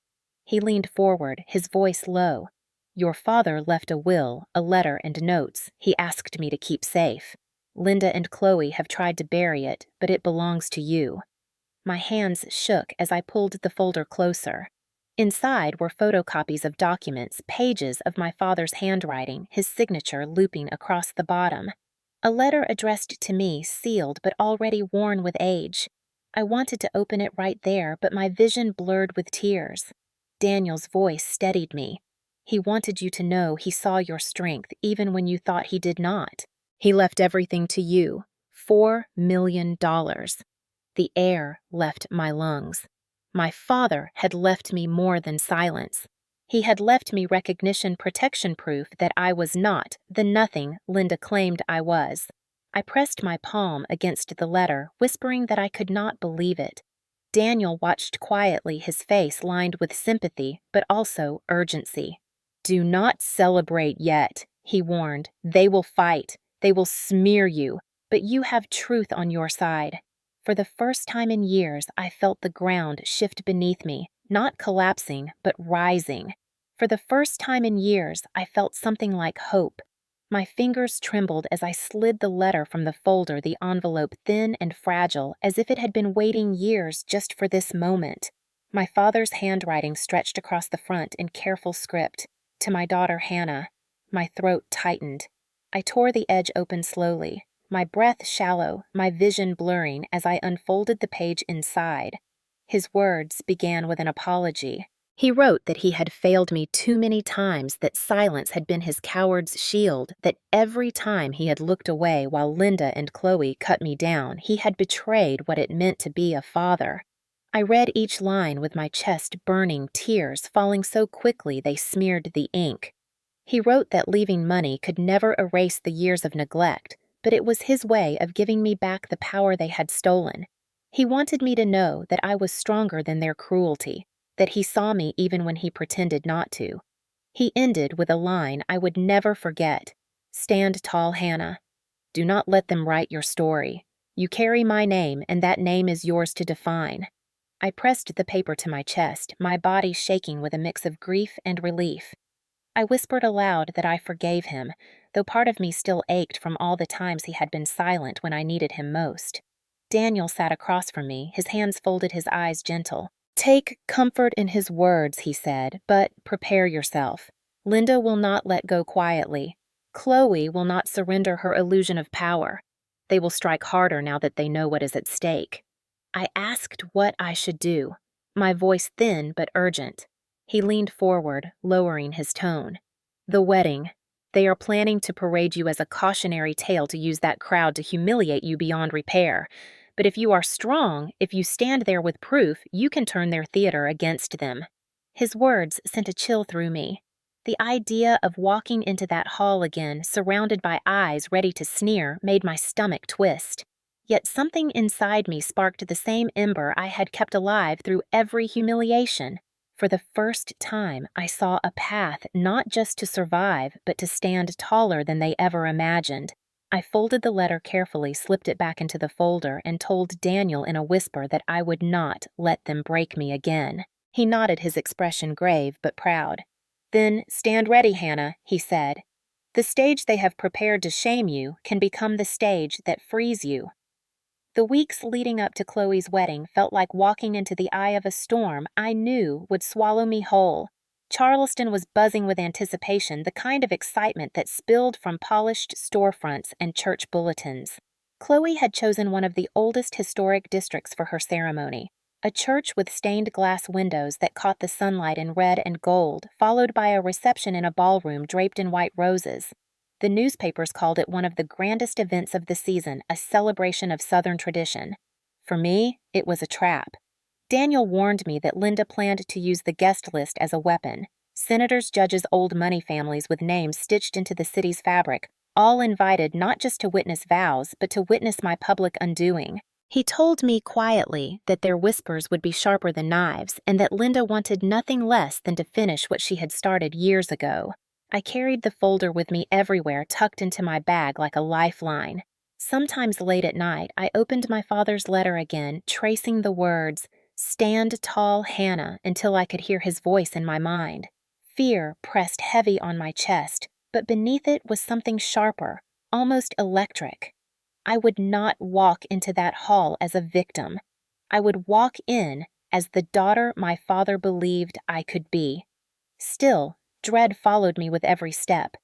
He leaned forward, his voice low. "Your father left a will, a letter, and notes he asked me to keep safe. Linda and Chloe have tried to bury it, but it belongs to you." My hands shook as I pulled the folder closer. Inside were photocopies of documents, pages of my father's handwriting, his signature looping across the bottom. A letter addressed to me, sealed but already worn with age. I wanted to open it right there, but my vision blurred with tears. Daniel's voice steadied me. "He wanted you to know he saw your strength, even when you thought he did not. He left everything to you. $4 million. The air left my lungs. My father had left me more than silence. He had left me recognition, protection, proof that I was not the nothing Linda claimed I was. I pressed my palm against the letter, whispering that I could not believe it. Daniel watched quietly, his face lined with sympathy, but also urgency. "Do not celebrate yet," he warned. "They will fight. They will smear you, but you have truth on your side." For the first time in years, I felt the ground shift beneath me, not collapsing, but rising. For the first time in years, I felt something like hope. My fingers trembled as I slid the letter from the folder, the envelope thin and fragile, as if it had been waiting years just for this moment. My father's handwriting stretched across the front in careful script. To my daughter Hannah. My throat tightened. I tore the edge open slowly, my breath shallow, my vision blurring as I unfolded the page inside. His words began with an apology. He wrote that he had failed me too many times, that silence had been his coward's shield, that every time he had looked away while Linda and Chloe cut me down, he had betrayed what it meant to be a father. I read each line with my chest burning, tears falling so quickly they smeared the ink. He wrote that leaving money could never erase the years of neglect, but it was his way of giving me back the power they had stolen. He wanted me to know that I was stronger than their cruelty, that he saw me even when he pretended not to. He ended with a line I would never forget. "Stand tall, Hannah. Do not let them write your story. You carry my name, and that name is yours to define." I pressed the paper to my chest, my body shaking with a mix of grief and relief. I whispered aloud that I forgave him, though part of me still ached from all the times he had been silent when I needed him most. Daniel sat across from me, his hands folded, his eyes gentle. "Take comfort in his words," he said, "but prepare yourself. Linda will not let go quietly. Chloe will not surrender her illusion of power. They will strike harder now that they know what is at stake." I asked what I should do, my voice thin but urgent. He leaned forward, lowering his tone. "The wedding. They are planning to parade you as a cautionary tale to use that crowd to humiliate you beyond repair. But if you are strong, if you stand there with proof, you can turn their theater against them." His words sent a chill through me. The idea of walking into that hall again, surrounded by eyes ready to sneer, made my stomach twist. Yet something inside me sparked the same ember I had kept alive through every humiliation. For the first time, I saw a path not just to survive, but to stand taller than they ever imagined. I folded the letter carefully, slipped it back into the folder, and told Daniel in a whisper that I would not let them break me again. He nodded, his expression grave but proud. "Then stand ready, Hannah," he said. "The stage they have prepared to shame you can become the stage that frees you." The weeks leading up to Chloe's wedding felt like walking into the eye of a storm I knew would swallow me whole. Charleston was buzzing with anticipation, the kind of excitement that spilled from polished storefronts and church bulletins. Chloe had chosen one of the oldest historic districts for her ceremony, a church with stained glass windows that caught the sunlight in red and gold, followed by a reception in a ballroom draped in white roses. The newspapers called it one of the grandest events of the season, a celebration of Southern tradition. For me, it was a trap. Daniel warned me that Linda planned to use the guest list as a weapon. Senators, judges, old money families with names stitched into the city's fabric, all invited not just to witness vows, but to witness my public undoing. He told me quietly that their whispers would be sharper than knives, and that Linda wanted nothing less than to finish what she had started years ago. I carried the folder with me everywhere, tucked into my bag like a lifeline. Sometimes late at night, I opened my father's letter again, tracing the words, "Stand tall, Hannah," until I could hear his voice in my mind. Fear pressed heavy on my chest, but beneath it was something sharper, almost electric. I would not walk into that hall as a victim. I would walk in as the daughter my father believed I could be. Still, dread followed me with every step.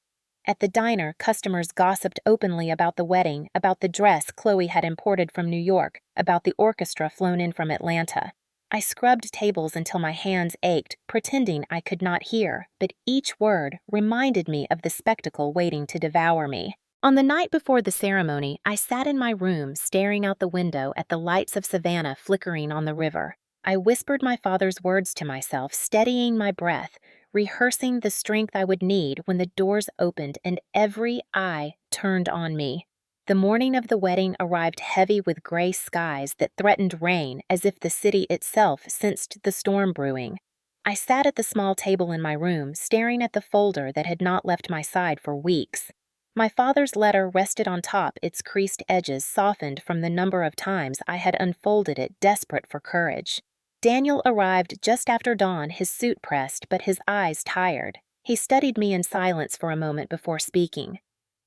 At the diner, customers gossiped openly about the wedding, about the dress Chloe had imported from New York, about the orchestra flown in from Atlanta. I scrubbed tables until my hands ached, pretending I could not hear, but each word reminded me of the spectacle waiting to devour me. On the night before the ceremony, I sat in my room staring out the window at the lights of Savannah flickering on the river. I whispered my father's words to myself, steadying my breath, rehearsing the strength I would need when the doors opened and every eye turned on me. The morning of the wedding arrived heavy with gray skies that threatened rain, as if the city itself sensed the storm brewing. I sat at the small table in my room, staring at the folder that had not left my side for weeks. My father's letter rested on top, its creased edges softened from the number of times I had unfolded it, desperate for courage. Daniel arrived just after dawn, his suit pressed, but his eyes tired. He studied me in silence for a moment before speaking.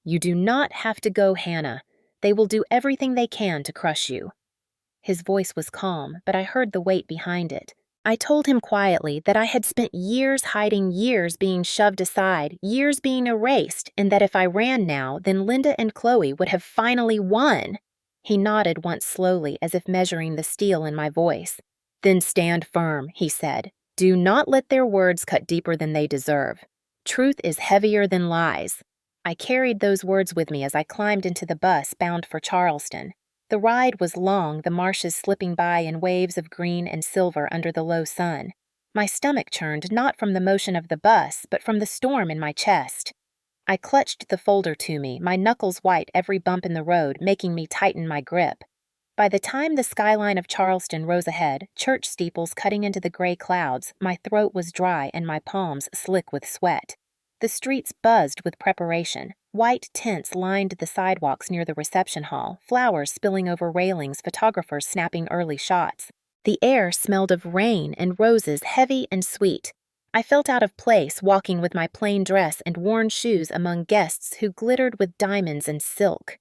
"You do not have to go, Hannah. They will do everything they can to crush you." His voice was calm, but I heard the weight behind it. I told him quietly that I had spent years hiding, years being shoved aside, years being erased, and that if I ran now, then Linda and Chloe would have finally won. He nodded once slowly, as if measuring the steel in my voice. "Then stand firm," he said. "Do not let their words cut deeper than they deserve. Truth is heavier than lies." I carried those words with me as I climbed into the bus bound for Charleston. The ride was long, the marshes slipping by in waves of green and silver under the low sun. My stomach churned not from the motion of the bus, but from the storm in my chest. I clutched the folder to me, my knuckles white every bump in the road, making me tighten my grip. By the time the skyline of Charleston rose ahead, church steeples cutting into the gray clouds, my throat was dry and my palms slick with sweat. The streets buzzed with preparation. White tents lined the sidewalks near the reception hall, flowers spilling over railings, photographers snapping early shots. The air smelled of rain and roses, heavy and sweet. I felt out of place walking with my plain dress and worn shoes among guests who glittered with diamonds and silk.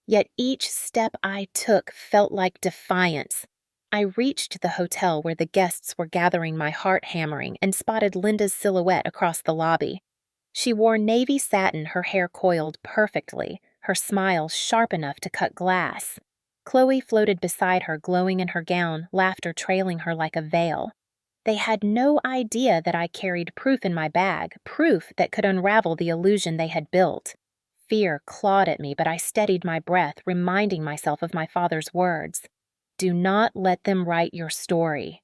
Yet each step I took felt like defiance. I reached the hotel where the guests were gathering, my heart hammering, and spotted Linda's silhouette across the lobby. She wore navy satin, her hair coiled perfectly, her smile sharp enough to cut glass. Chloe floated beside her, glowing in her gown, laughter trailing her like a veil. They had no idea that I carried proof in my bag, proof that could unravel the illusion they had built. Fear clawed at me, but I steadied my breath, reminding myself of my father's words. "Do not let them write your story."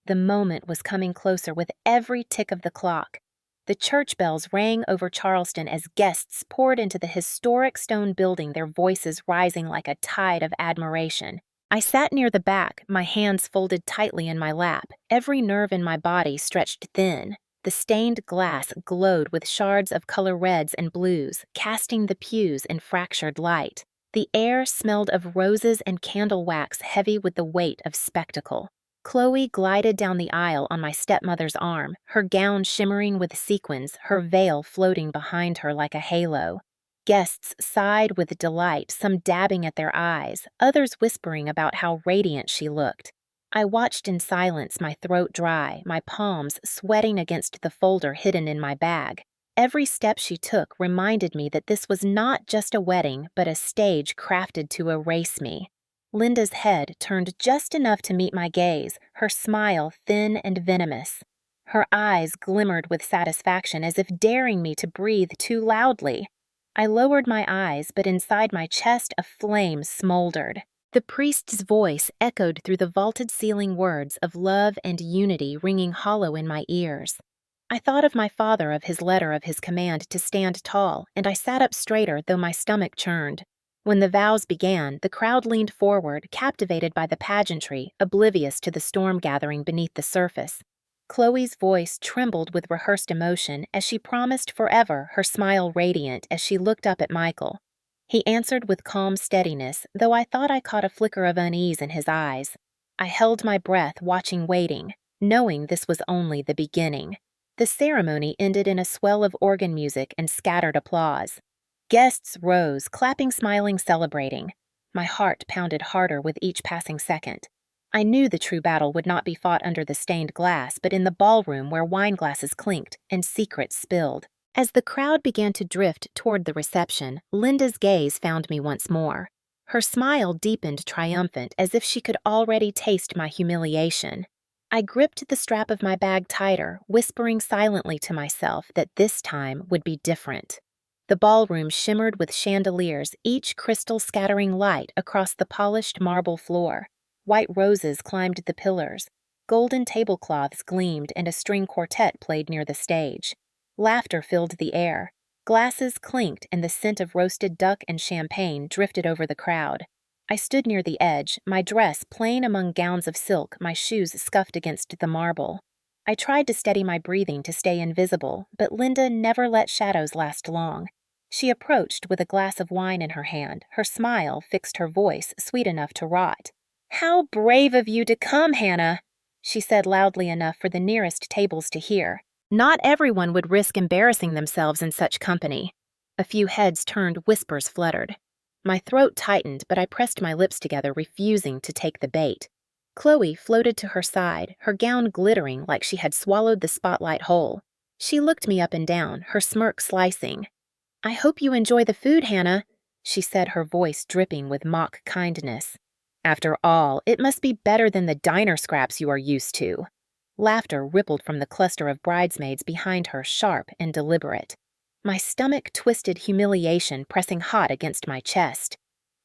The moment was coming closer with every tick of the clock. The church bells rang over Charleston as guests poured into the historic stone building, their voices rising like a tide of admiration. I sat near the back, my hands folded tightly in my lap, every nerve in my body stretched thin. The stained glass glowed with shards of color reds and blues, casting the pews in fractured light. The air smelled of roses and candle wax, heavy with the weight of spectacle. Chloe glided down the aisle on my stepmother's arm, her gown shimmering with sequins, her veil floating behind her like a halo. Guests sighed with delight, some dabbing at their eyes, others whispering about how radiant she looked. I watched in silence, my throat dry, my palms sweating against the folder hidden in my bag. Every step she took reminded me that this was not just a wedding, but a stage crafted to erase me. Linda's head turned just enough to meet my gaze, her smile thin and venomous. Her eyes glimmered with satisfaction, as if daring me to breathe too loudly. I lowered my eyes, but inside my chest a flame smoldered. The priest's voice echoed through the vaulted ceiling, words of love and unity ringing hollow in my ears. I thought of my father, of his letter, of his command to stand tall, and I sat up straighter, though my stomach churned. When the vows began, the crowd leaned forward, captivated by the pageantry, oblivious to the storm gathering beneath the surface. Chloe's voice trembled with rehearsed emotion as she promised forever, her smile radiant as she looked up at Michael. He answered with calm steadiness, though I thought I caught a flicker of unease in his eyes. I held my breath, watching, waiting, knowing this was only the beginning. The ceremony ended in a swell of organ music and scattered applause. Guests rose, clapping, smiling, celebrating. My heart pounded harder with each passing second. I knew the true battle would not be fought under the stained glass, but in the ballroom where wine glasses clinked and secrets spilled. As the crowd began to drift toward the reception, Linda's gaze found me once more. Her smile deepened triumphant, as if she could already taste my humiliation. I gripped the strap of my bag tighter, whispering silently to myself that this time would be different. The ballroom shimmered with chandeliers, each crystal scattering light across the polished marble floor. White roses climbed the pillars. Golden tablecloths gleamed, and a string quartet played near the stage. Laughter filled the air. Glasses clinked, and the scent of roasted duck and champagne drifted over the crowd. I stood near the edge, my dress plain among gowns of silk, my shoes scuffed against the marble. I tried to steady my breathing to stay invisible, but Linda never let shadows last long. She approached with a glass of wine in her hand. Her smile fixed her voice, sweet enough to rot. "How brave of you to come, Hannah," she said loudly enough for the nearest tables to hear. Not everyone would risk embarrassing themselves in such company. A few heads turned, whispers fluttered. My throat tightened, but I pressed my lips together, refusing to take the bait. Chloe floated to her side, her gown glittering like she had swallowed the spotlight whole. She looked me up and down, her smirk slicing. "I hope you enjoy the food, Hannah," she said, her voice dripping with mock kindness. "After all, it must be better than the diner scraps you are used to." Laughter rippled from the cluster of bridesmaids behind her, sharp and deliberate. My stomach twisted, humiliation pressing hot against my chest.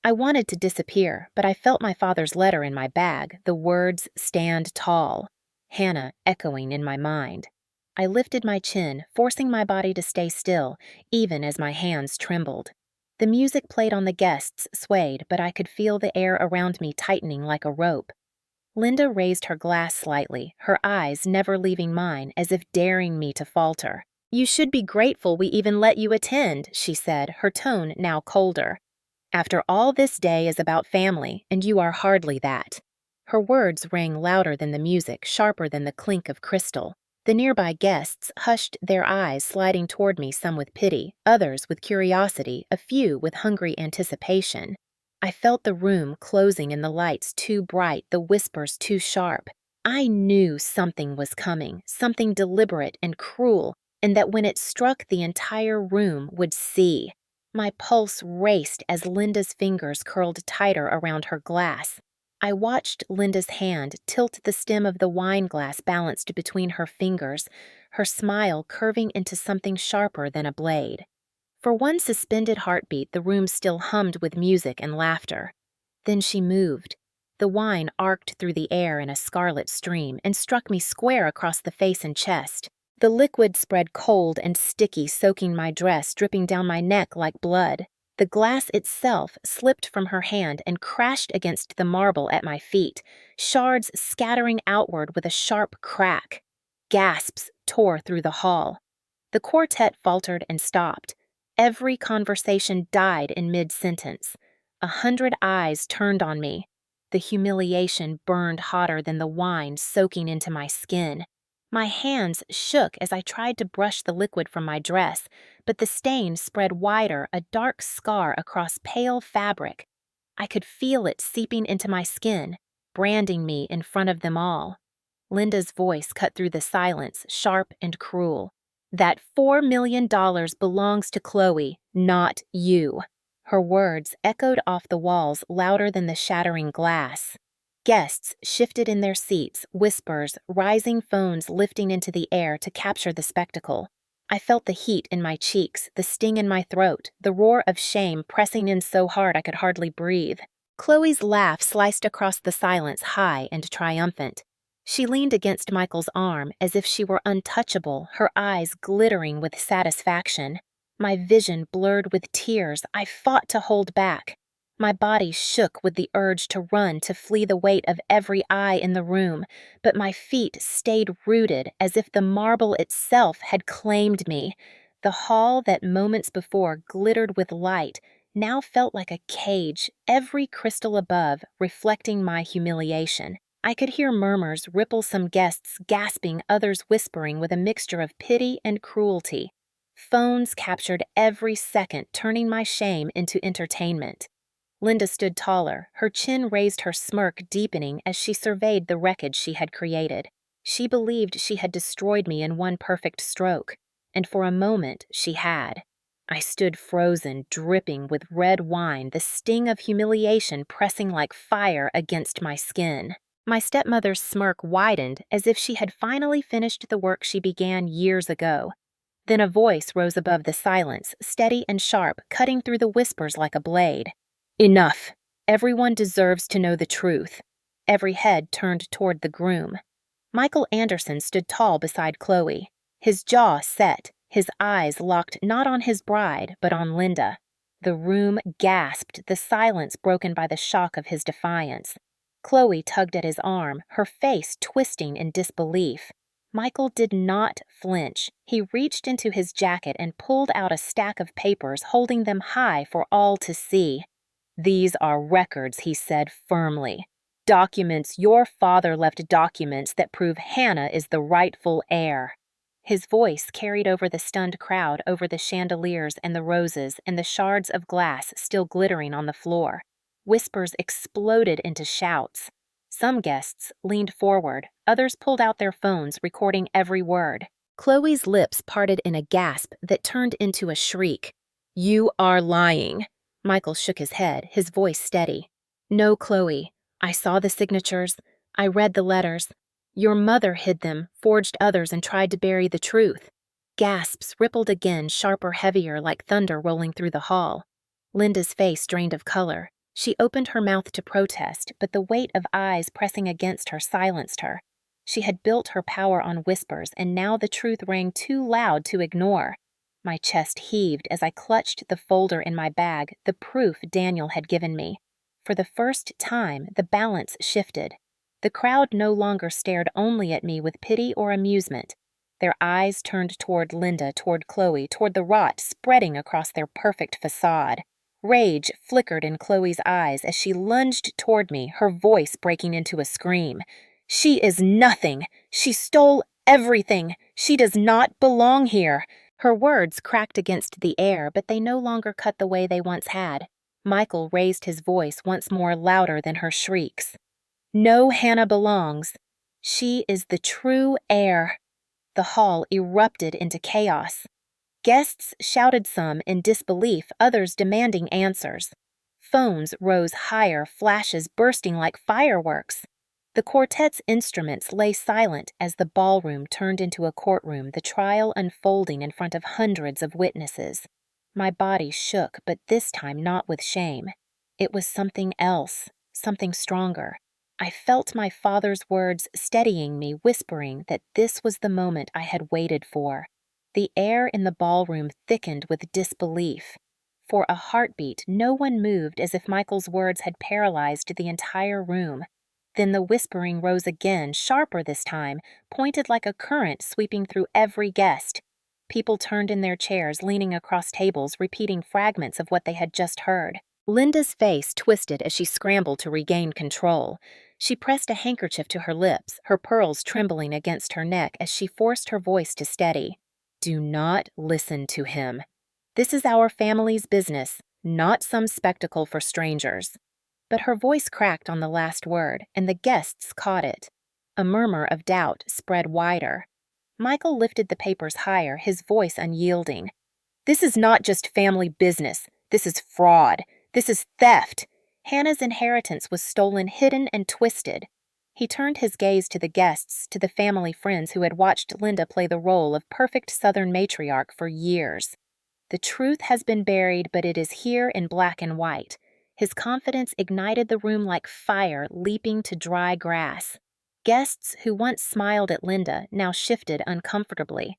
I wanted to disappear, but I felt my father's letter in my bag, the words "Stand tall," Hannah echoing in my mind. I lifted my chin, forcing my body to stay still, even as my hands trembled. The music played on, the guests swayed, but I could feel the air around me tightening like a rope. Linda raised her glass slightly, her eyes never leaving mine, as if daring me to falter. "You should be grateful we even let you attend," she said, her tone now colder. "After all, this day is about family, and you are hardly that." Her words rang louder than the music, sharper than the clink of crystal. The nearby guests hushed, their eyes sliding toward me, some with pity, others with curiosity, a few with hungry anticipation. I felt the room closing and the lights too bright, the whispers too sharp. I knew something was coming, something deliberate and cruel, and that when it struck, the entire room would see. My pulse raced as Linda's fingers curled tighter around her glass. I watched Linda's hand tilt the stem of the wine glass balanced between her fingers, her smile curving into something sharper than a blade. For one suspended heartbeat, the room still hummed with music and laughter. Then she moved. The wine arced through the air in a scarlet stream and struck me square across the face and chest. The liquid spread cold and sticky, soaking my dress, dripping down my neck like blood. The glass itself slipped from her hand and crashed against the marble at my feet, shards scattering outward with a sharp crack. Gasps tore through the hall. The quartet faltered and stopped. Every conversation died in mid-sentence. 100 eyes turned on me. The humiliation burned hotter than the wine soaking into my skin. My hands shook as I tried to brush the liquid from my dress, but the stain spread wider, a dark scar across pale fabric. I could feel it seeping into my skin, branding me in front of them all. Linda's voice cut through the silence, sharp and cruel. "That $4 million belongs to Chloe, not you." Her words echoed off the walls louder than the shattering glass. Guests shifted in their seats, whispers, rising phones lifting into the air to capture the spectacle. I felt the heat in my cheeks, the sting in my throat, the roar of shame pressing in so hard I could hardly breathe. Chloe's laugh sliced across the silence, high and triumphant. She leaned against Michael's arm as if she were untouchable, her eyes glittering with satisfaction. My vision blurred with tears I fought to hold back. My body shook with the urge to run, to flee the weight of every eye in the room, but my feet stayed rooted as if the marble itself had claimed me. The hall that moments before glittered with light now felt like a cage, every crystal above reflecting my humiliation. I could hear murmurs ripple, some guests gasping, others whispering with a mixture of pity and cruelty. Phones captured every second, turning my shame into entertainment. Linda stood taller, her chin raised, her smirk deepening as she surveyed the wreckage she had created. She believed she had destroyed me in one perfect stroke, and for a moment she had. I stood frozen, dripping with red wine, the sting of humiliation pressing like fire against my skin. My stepmother's smirk widened as if she had finally finished the work she began years ago. Then a voice rose above the silence, steady and sharp, cutting through the whispers like a blade. "Enough. Everyone deserves to know the truth." Every head turned toward the groom. Michael Anderson stood tall beside Chloe, his jaw set, his eyes locked not on his bride, but on Linda. The room gasped, the silence broken by the shock of his defiance. Chloe tugged at his arm, her face twisting in disbelief. Michael did not flinch. He reached into his jacket and pulled out a stack of papers, holding them high for all to see. "These are records," he said firmly. "Documents. Your father left documents that prove Hannah is the rightful heir." His voice carried over the stunned crowd, over the chandeliers and the roses and the shards of glass still glittering on the floor. Whispers exploded into shouts. Some guests leaned forward, others pulled out their phones, recording every word. Chloe's lips parted in a gasp that turned into a shriek. "You are lying." Michael shook his head, his voice steady. "No, Chloe. I saw the signatures. I read the letters. Your mother hid them, forged others, and tried to bury the truth." Gasps rippled again, sharper, heavier, like thunder rolling through the hall. Linda's face drained of color. She opened her mouth to protest, but the weight of eyes pressing against her silenced her. She had built her power on whispers, and now the truth rang too loud to ignore. My chest heaved as I clutched the folder in my bag, the proof Daniel had given me. For the first time, the balance shifted. The crowd no longer stared only at me with pity or amusement. Their eyes turned toward Linda, toward Chloe, toward the rot spreading across their perfect facade. Rage flickered in Chloe's eyes as she lunged toward me, her voice breaking into a scream. "She is nothing! She stole everything! She does not belong here!" Her words cracked against the air, but they no longer cut the way they once had. Michael raised his voice once more, louder than her shrieks. "No Hannah belongs. She is the true heir." The hall erupted into chaos. Guests shouted, some in disbelief, others demanding answers. Phones rose higher, flashes bursting like fireworks. The quartet's instruments lay silent as the ballroom turned into a courtroom, the trial unfolding in front of hundreds of witnesses. My body shook, but this time not with shame. It was something else, something stronger. I felt my father's words steadying me, whispering that this was the moment I had waited for. The air in the ballroom thickened with disbelief. For a heartbeat, no one moved, as if Michael's words had paralyzed the entire room. Then the whispering rose again, sharper this time, pointed like a current sweeping through every guest. People turned in their chairs, leaning across tables, repeating fragments of what they had just heard. Linda's face twisted as she scrambled to regain control. She pressed a handkerchief to her lips, her pearls trembling against her neck as she forced her voice to steady. "Do not listen to him. This is our family's business, not some spectacle for strangers." But her voice cracked on the last word, and the guests caught it. A murmur of doubt spread wider. Michael lifted the papers higher, his voice unyielding. "This is not just family business. This is fraud. This is theft. Hannah's inheritance was stolen, hidden, and twisted." He turned his gaze to the guests, to the family friends who had watched Linda play the role of perfect Southern matriarch for years. "The truth has been buried, but it is here in black and white." His confidence ignited the room like fire leaping to dry grass. Guests who once smiled at Linda now shifted uncomfortably.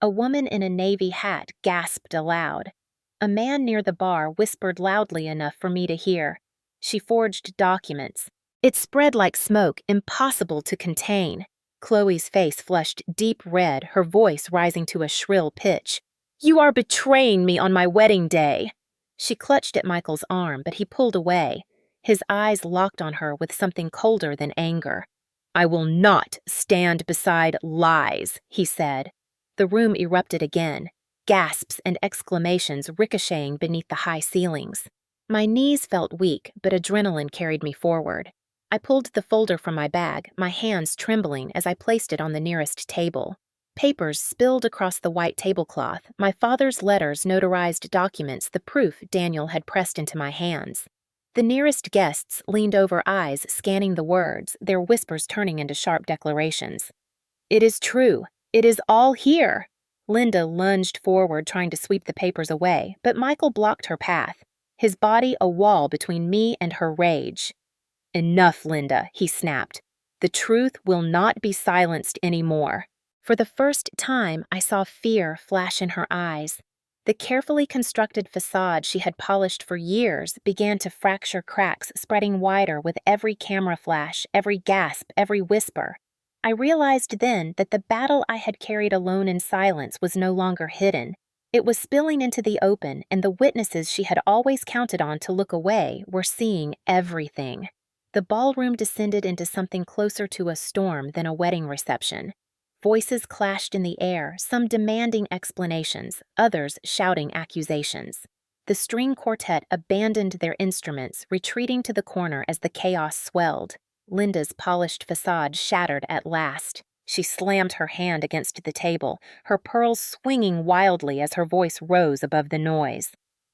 A woman in a navy hat gasped aloud. A man near the bar whispered loudly enough for me to hear. "She forged documents." It spread like smoke, impossible to contain. Chloe's face flushed deep red, her voice rising to a shrill pitch. "You are betraying me on my wedding day." She clutched at Michael's arm, but he pulled away. His eyes locked on her with something colder than anger. "I will not stand beside lies," he said. The room erupted again, gasps and exclamations ricocheting beneath the high ceilings. My knees felt weak, but adrenaline carried me forward. I pulled the folder from my bag, my hands trembling as I placed it on the nearest table. Papers spilled across the white tablecloth, my father's letters, notarized documents, the proof Daniel had pressed into my hands. The nearest guests leaned over, eyes scanning the words, their whispers turning into sharp declarations. "It is true. It is all here." Linda lunged forward, trying to sweep the papers away, but Michael blocked her path, his body a wall between me and her rage. "Enough, Linda," he snapped. "The truth will not be silenced anymore." For the first time, I saw fear flash in her eyes. The carefully constructed facade she had polished for years began to fracture, cracks spreading wider with every camera flash, every gasp, every whisper. I realized then that the battle I had carried alone in silence was no longer hidden. It was spilling into the open, and the witnesses she had always counted on to look away were seeing everything. The ballroom descended into something closer to a storm than a wedding reception. Voices clashed in the air, some demanding explanations, others shouting accusations. The string quartet abandoned their instruments, retreating to the corner as the chaos swelled. Linda's polished facade shattered at last. She slammed her hand against the table, her pearls swinging wildly as her voice rose above the noise.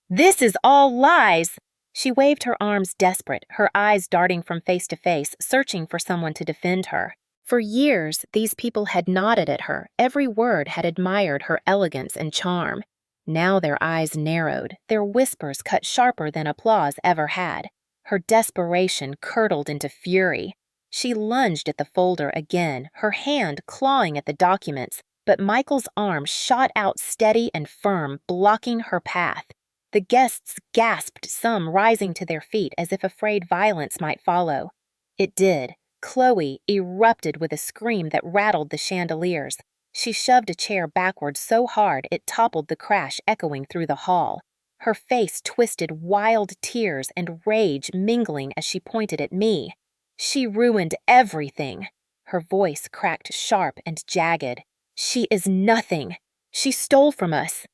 "This is all lies!" She waved her arms desperate, her eyes darting from face to face, searching for someone to defend her. For years, these people had nodded at her, every word had admired her elegance and charm. Now their eyes narrowed, their whispers cut sharper than applause ever had. Her desperation curdled into fury. She lunged at the folder again, her hand clawing at the documents, but Michael's arm shot out steady and firm, blocking her path. The guests gasped, some rising to their feet as if afraid violence might follow. It did. Chloe erupted with a scream that rattled the chandeliers. She shoved a chair backward so hard it toppled, the crash echoing through the hall. Her face twisted, wild tears and rage mingling as she pointed at me. "She ruined everything." Her voice cracked sharp and jagged. "She is nothing. She stole from us."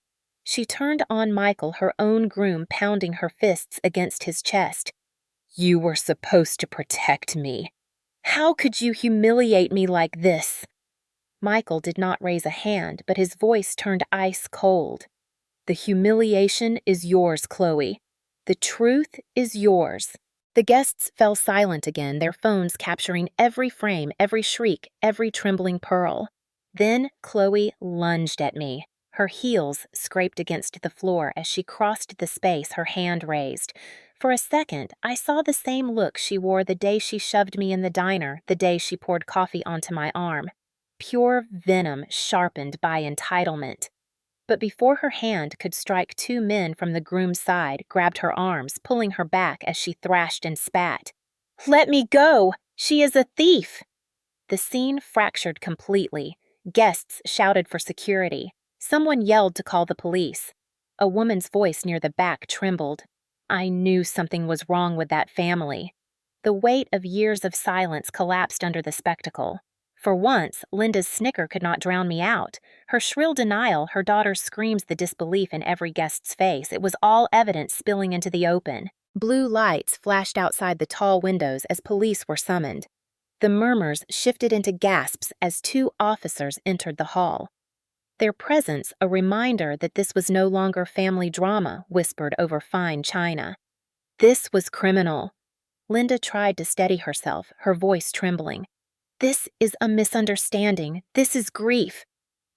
She turned on Michael, her own groom pounding her fists against his chest. "You were supposed to protect me. How could you humiliate me like this?" Michael did not raise a hand, but his voice turned ice cold. "The humiliation is yours, Chloe. The truth is yours." The guests fell silent again, their phones capturing every frame, every shriek, every trembling pearl. Then Chloe lunged at me. Her heels scraped against the floor as she crossed the space, her hand raised. For a second, I saw the same look she wore the day she shoved me in the diner, the day she poured coffee onto my arm. Pure venom sharpened by entitlement. But before her hand could strike, two men from the groom's side grabbed her arms, pulling her back as she thrashed and spat. "Let me go! She is a thief!" The scene fractured completely. Guests shouted for security. Someone yelled to call the police. A woman's voice near the back trembled. I knew something was wrong with that family. The weight of years of silence collapsed under the spectacle. For once, Linda's snicker could not drown me out. Her shrill denial, her daughter's screams, the disbelief in every guest's face, it was all evidence spilling into the open. Blue lights flashed outside the tall windows as police were summoned. The murmurs shifted into gasps as two officers entered the hall. Their presence a reminder that this was no longer family drama whispered over fine china. This was criminal. Linda tried to steady herself, her voice trembling. "This is a misunderstanding. This is grief."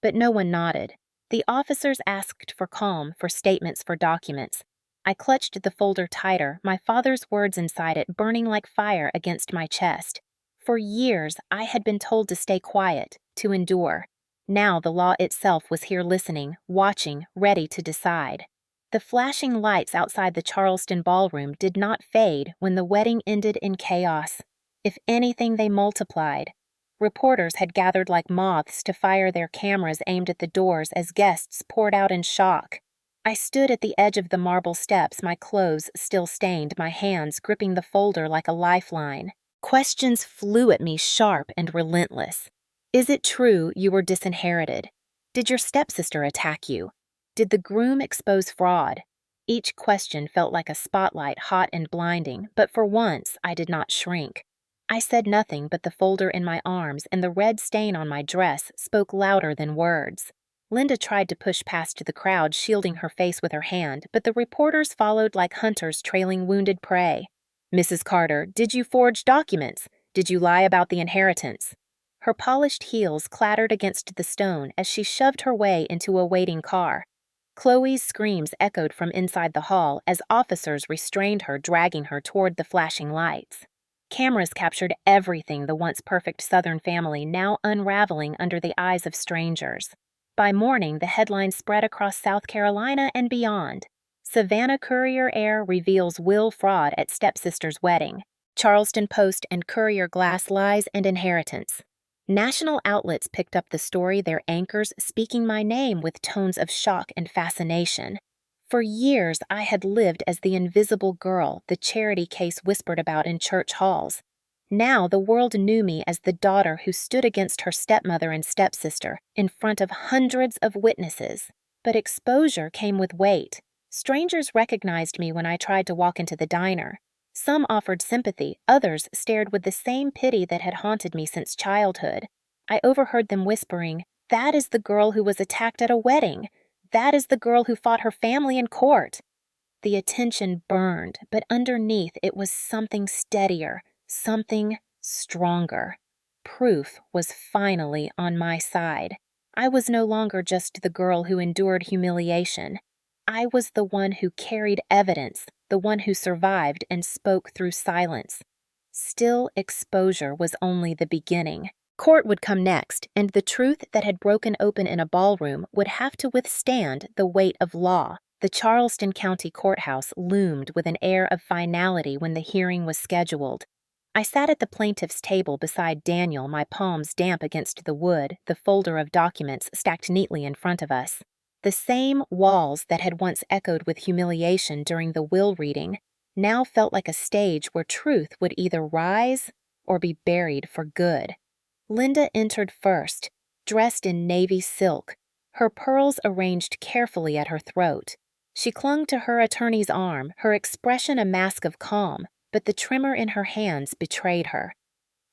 But no one nodded. The officers asked for calm, for statements, for documents. I clutched the folder tighter, my father's words inside it burning like fire against my chest. For years, I had been told to stay quiet, to endure. Now the law itself was here listening, watching, ready to decide. The flashing lights outside the Charleston ballroom did not fade when the wedding ended in chaos. If anything, they multiplied. Reporters had gathered like moths to fire their cameras aimed at the doors as guests poured out in shock. I stood at the edge of the marble steps, my clothes still stained, my hands gripping the folder like a lifeline. Questions flew at me sharp and relentless. Is it true you were disinherited? Did your stepsister attack you? Did the groom expose fraud? Each question felt like a spotlight, hot and blinding, but for once I did not shrink. I said nothing, but the folder in my arms and the red stain on my dress spoke louder than words. Linda tried to push past the crowd, shielding her face with her hand, but the reporters followed like hunters trailing wounded prey. "Mrs. Carter, did you forge documents? Did you lie about the inheritance?" Her polished heels clattered against the stone as she shoved her way into a waiting car. Chloe's screams echoed from inside the hall as officers restrained her, dragging her toward the flashing lights. Cameras captured everything, the once perfect Southern family now unraveling under the eyes of strangers. By morning, the headlines spread across South Carolina and beyond. Savannah Courier Air reveals will fraud at stepsister's wedding. Charleston Post and Courier Glass lies and inheritance. National outlets picked up the story, their anchors speaking my name with tones of shock and fascination. For years, I had lived as the invisible girl the charity case whispered about in church halls. Now the world knew me as the daughter who stood against her stepmother and stepsister in front of hundreds of witnesses. But exposure came with weight. Strangers recognized me when I tried to walk into the diner. Some offered sympathy, others stared with the same pity that had haunted me since childhood. I overheard them whispering, "That is the girl who was attacked at a wedding. That is the girl who fought her family in court." The attention burned, but underneath it was something steadier, something stronger. Proof was finally on my side. I was no longer just the girl who endured humiliation. I was the one who carried evidence, the one who survived and spoke through silence. Still, exposure was only the beginning. Court would come next, and the truth that had broken open in a ballroom would have to withstand the weight of law. The Charleston County Courthouse loomed with an air of finality when the hearing was scheduled. I sat at the plaintiff's table beside Daniel, my palms damp against the wood, the folder of documents stacked neatly in front of us. The same walls that had once echoed with humiliation during the will reading now felt like a stage where truth would either rise or be buried for good. Linda entered first, dressed in navy silk, her pearls arranged carefully at her throat. She clung to her attorney's arm, her expression a mask of calm, but the tremor in her hands betrayed her.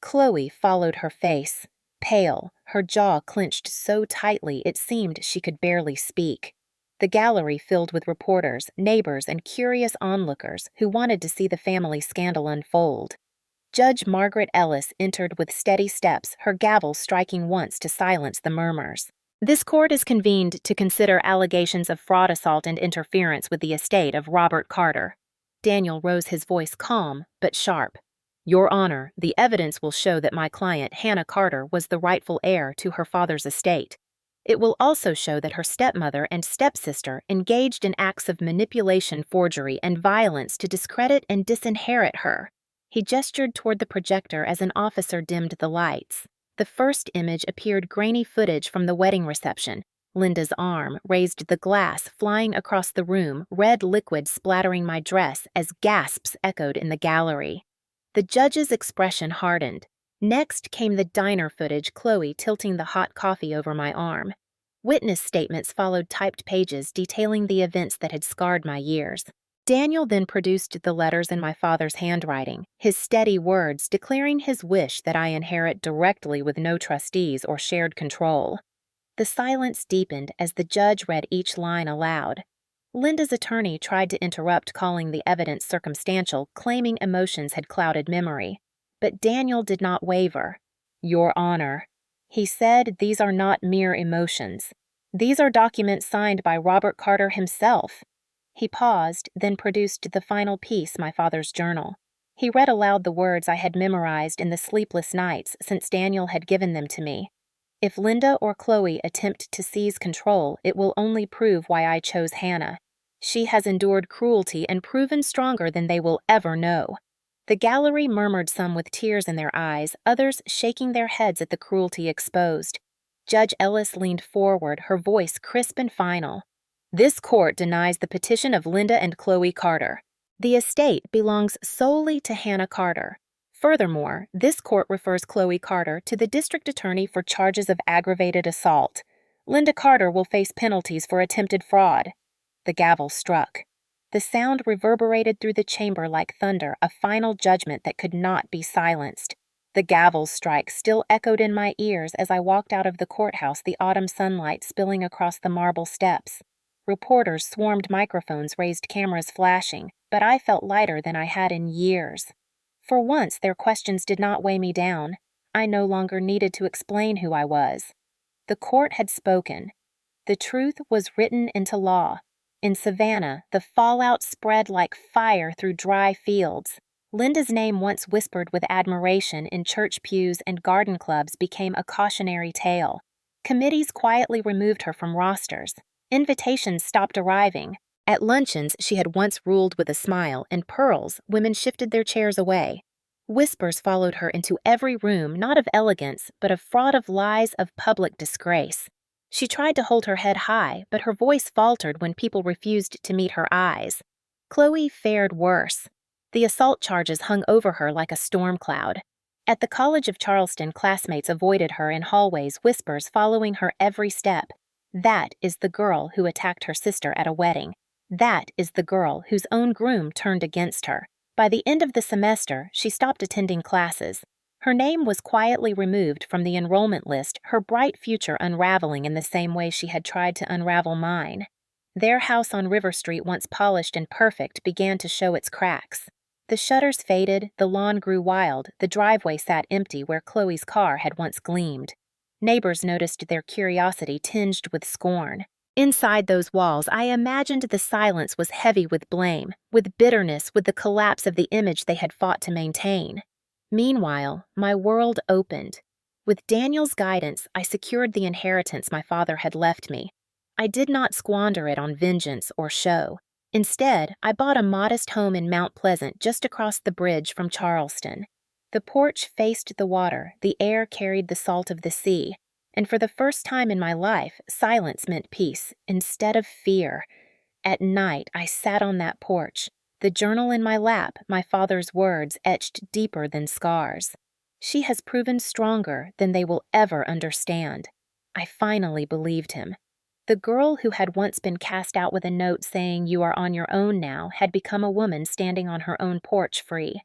Chloe followed her face, pale, her jaw clenched so tightly it seemed she could barely speak. The gallery filled with reporters, neighbors, and curious onlookers who wanted to see the family scandal unfold. Judge Margaret Ellis entered with steady steps, her gavel striking once to silence the murmurs. This court is convened to consider allegations of fraud, assault, and interference with the estate of Robert Carter. Daniel rose, his voice calm but sharp. Your Honor, the evidence will show that my client, Hannah Carter, was the rightful heir to her father's estate. It will also show that her stepmother and stepsister engaged in acts of manipulation, forgery, and violence to discredit and disinherit her. He gestured toward the projector as an officer dimmed the lights. The first image appeared grainy footage from the wedding reception. Linda's arm raised the glass, flying across the room, red liquid splattering my dress as gasps echoed in the gallery. The judge's expression hardened. Next came the diner footage, Chloe tilting the hot coffee over my arm. Witness statements followed, typed pages detailing the events that had scarred my years. Daniel then produced the letters in my father's handwriting, his steady words declaring his wish that I inherit directly with no trustees or shared control. The silence deepened as the judge read each line aloud. Linda's attorney tried to interrupt, calling the evidence circumstantial, claiming emotions had clouded memory. But Daniel did not waver. Your Honor, he said, these are not mere emotions. These are documents signed by Robert Carter himself. He paused, then produced the final piece, my father's journal. He read aloud the words I had memorized in the sleepless nights since Daniel had given them to me. If Linda or Chloe attempt to seize control, it will only prove why I chose Hannah. She has endured cruelty and proven stronger than they will ever know. The gallery murmured, some with tears in their eyes, others shaking their heads at the cruelty exposed. Judge Ellis leaned forward, her voice crisp and final. This court denies the petition of Linda and Chloe Carter. The estate belongs solely to Hannah Carter. Furthermore, this court refers Chloe Carter to the district attorney for charges of aggravated assault. Linda Carter will face penalties for attempted fraud. The gavel struck. The sound reverberated through the chamber like thunder, a final judgment that could not be silenced. The gavel's strike still echoed in my ears as I walked out of the courthouse, the autumn sunlight spilling across the marble steps. Reporters swarmed, microphones raised, cameras flashing, but I felt lighter than I had in years. For once, their questions did not weigh me down. I no longer needed to explain who I was. The court had spoken. The truth was written into law. In Savannah, the fallout spread like fire through dry fields. Linda's name, once whispered with admiration in church pews and garden clubs, became a cautionary tale. Committees quietly removed her from rosters. Invitations stopped arriving. At luncheons she had once ruled with a smile and pearls, women shifted their chairs away. Whispers followed her into every room, not of elegance, but of fraud, of lies, of public disgrace. She tried to hold her head high, but her voice faltered when people refused to meet her eyes. Chloe fared worse. The assault charges hung over her like a storm cloud. At the College of Charleston, classmates avoided her in hallways, whispers following her every step. That is the girl who attacked her sister at a wedding. That is the girl whose own groom turned against her. By the end of the semester, she stopped attending classes. Her name was quietly removed from the enrollment list, her bright future unraveling in the same way she had tried to unravel mine. Their house on River Street, once polished and perfect, began to show its cracks. The shutters faded, the lawn grew wild, the driveway sat empty where Chloe's car had once gleamed. Neighbors noticed their curiosity tinged with scorn. Inside those walls, I imagined the silence was heavy with blame, with bitterness, with the collapse of the image they had fought to maintain. Meanwhile, my world opened. With Daniel's guidance, I secured the inheritance my father had left me. I did not squander it on vengeance or show. Instead, I bought a modest home in Mount Pleasant just across the bridge from Charleston. The porch faced the water, the air carried the salt of the sea, and for the first time in my life, silence meant peace instead of fear. At night, I sat on that porch, the journal in my lap, my father's words etched deeper than scars. She has proven stronger than they will ever understand. I finally believed him. The girl who had once been cast out with a note saying "you are on your own now" had become a woman standing on her own porch free.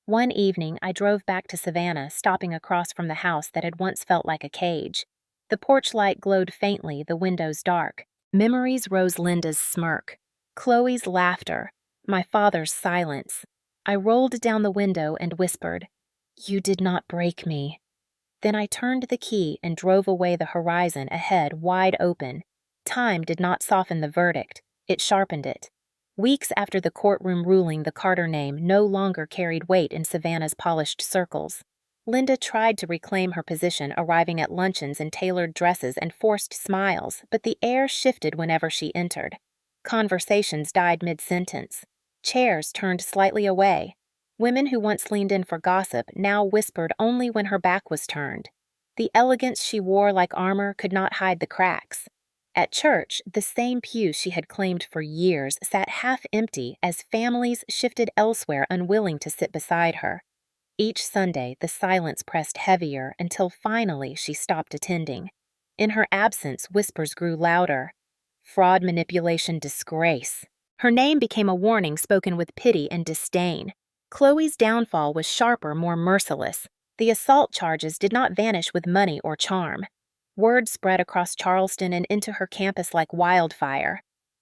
One evening, I drove back to Savannah, stopping across from the house that had once felt like a cage. The porch light glowed faintly, the windows dark. Memories rose Linda's smirk, Chloe's laughter, my father's silence. I rolled down the window and whispered, "You did not break me." Then I turned the key and drove away, the horizon ahead wide open. Time did not soften the verdict, it sharpened it. Weeks after the courtroom ruling, the Carter name no longer carried weight in Savannah's polished circles. Linda tried to reclaim her position, arriving at luncheons in tailored dresses and forced smiles, but the air shifted whenever she entered. Conversations died mid-sentence. Chairs turned slightly away. Women who once leaned in for gossip now whispered only when her back was turned. The elegance she wore like armor could not hide the cracks. At church, the same pew she had claimed for years sat half empty as families shifted elsewhere, unwilling to sit beside her. Each Sunday, the silence pressed heavier until finally she stopped attending. In her absence, whispers grew louder. Fraud, manipulation, disgrace. Her name became a warning spoken with pity and disdain. Chloe's downfall was sharper, more merciless. The assault charges did not vanish with money or charm. Word spread across Charleston and into her campus like wildfire.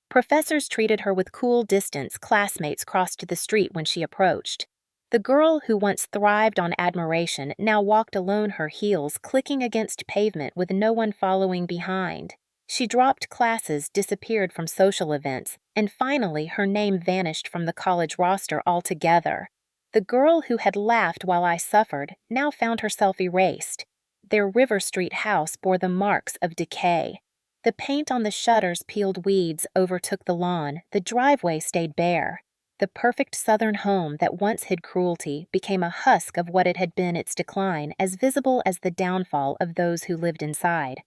Professors treated her with cool distance, classmates crossed the street when she approached. The girl who once thrived on admiration now walked alone, her heels clicking against pavement with no one following behind. She dropped classes, disappeared from social events, and finally her name vanished from the college roster altogether. The girl who had laughed while I suffered now found herself erased. Their River Street house bore the marks of decay. The paint on the shutters peeled, weeds overtook the lawn, the driveway stayed bare. The perfect Southern home that once hid cruelty became a husk of what it had been, its decline as visible as the downfall of those who lived inside.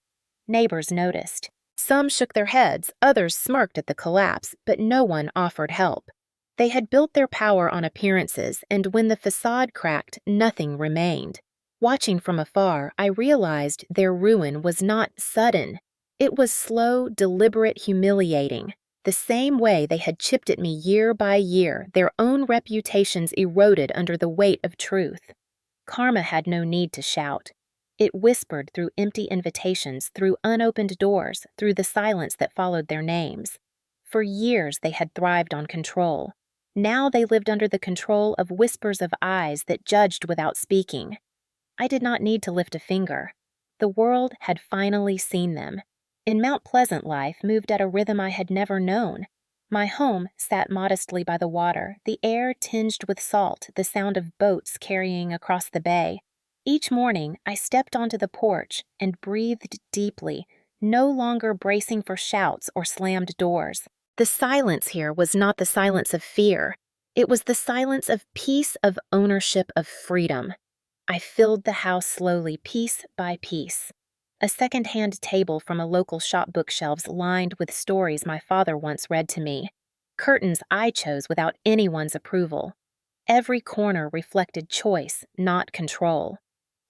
Neighbors noticed. Some shook their heads, others smirked at the collapse, but no one offered help. They had built their power on appearances, and when the facade cracked, nothing remained. Watching from afar, I realized their ruin was not sudden. It was slow, deliberate, humiliating. The same way they had chipped at me year by year, their own reputations eroded under the weight of truth. Karma had no need to shout. It whispered through empty invitations, through unopened doors, through the silence that followed their names. For years they had thrived on control. Now they lived under the control of whispers of eyes that judged without speaking. I did not need to lift a finger. The world had finally seen them. In Mount Pleasant, life moved at a rhythm I had never known. My home sat modestly by the water, the air tinged with salt, the sound of boats carrying across the bay. Each morning, I stepped onto the porch and breathed deeply, no longer bracing for shouts or slammed doors. The silence here was not the silence of fear. It was the silence of peace, of ownership, of freedom. I filled the house slowly, piece by piece. A second-hand table from a local shop, bookshelves lined with stories my father once read to me. Curtains I chose without anyone's approval. Every corner reflected choice, not control.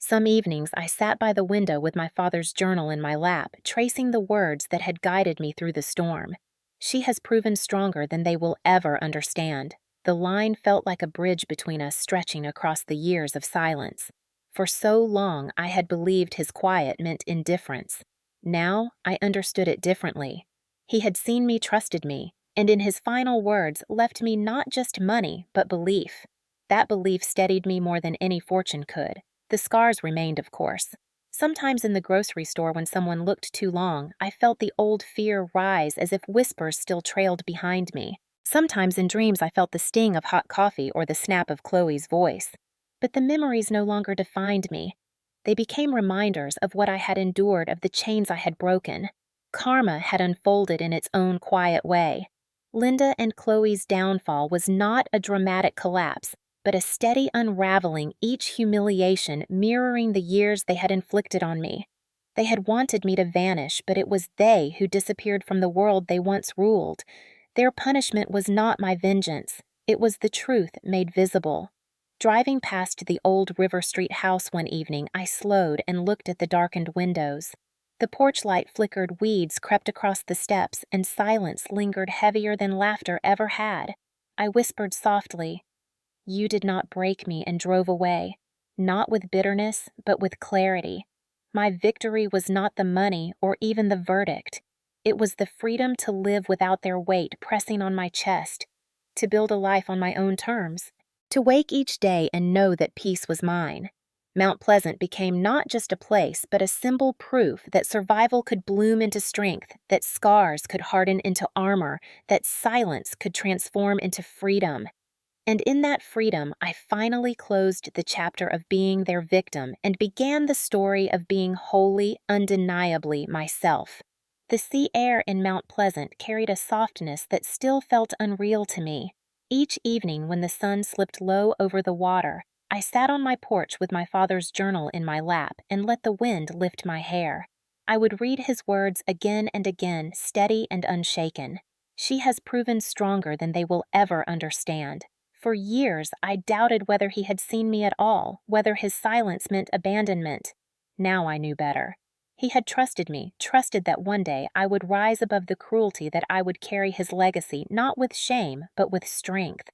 Some evenings I sat by the window with my father's journal in my lap, tracing the words that had guided me through the storm. She has proven stronger than they will ever understand. The line felt like a bridge between us stretching across the years of silence. For so long I had believed his quiet meant indifference. Now I understood it differently. He had seen me, trusted me, and in his final words left me not just money, but belief. That belief steadied me more than any fortune could. The scars remained, of course. Sometimes in the grocery store when someone looked too long, I felt the old fear rise as if whispers still trailed behind me. Sometimes in dreams I felt the sting of hot coffee or the snap of Chloe's voice. But the memories no longer defined me. They became reminders of what I had endured, of the chains I had broken. Karma had unfolded in its own quiet way. Linda and Chloe's downfall was not a dramatic collapse, but a steady unraveling, each humiliation mirroring the years they had inflicted on me. They had wanted me to vanish, but it was they who disappeared from the world they once ruled. Their punishment was not my vengeance. It was the truth made visible. Driving past the old River Street house one evening, I slowed and looked at the darkened windows. The porch light flickered, weeds crept across the steps, and silence lingered heavier than laughter ever had. I whispered softly, "You did not break me," and drove away, not with bitterness, but with clarity. My victory was not the money or even the verdict. It was the freedom to live without their weight pressing on my chest, to build a life on my own terms, to wake each day and know that peace was mine. Mount Pleasant became not just a place, but a symbol proof that survival could bloom into strength, that scars could harden into armor, that silence could transform into freedom. And in that freedom, I finally closed the chapter of being their victim and began the story of being wholly, undeniably myself. The sea air in Mount Pleasant carried a softness that still felt unreal to me. Each evening when the sun slipped low over the water, I sat on my porch with my father's journal in my lap and let the wind lift my hair. I would read his words again and again, steady and unshaken. She has proven stronger than they will ever understand. For years, I doubted whether he had seen me at all, whether his silence meant abandonment. Now I knew better. He had trusted me, trusted that one day I would rise above the cruelty, that I would carry his legacy not with shame, but with strength.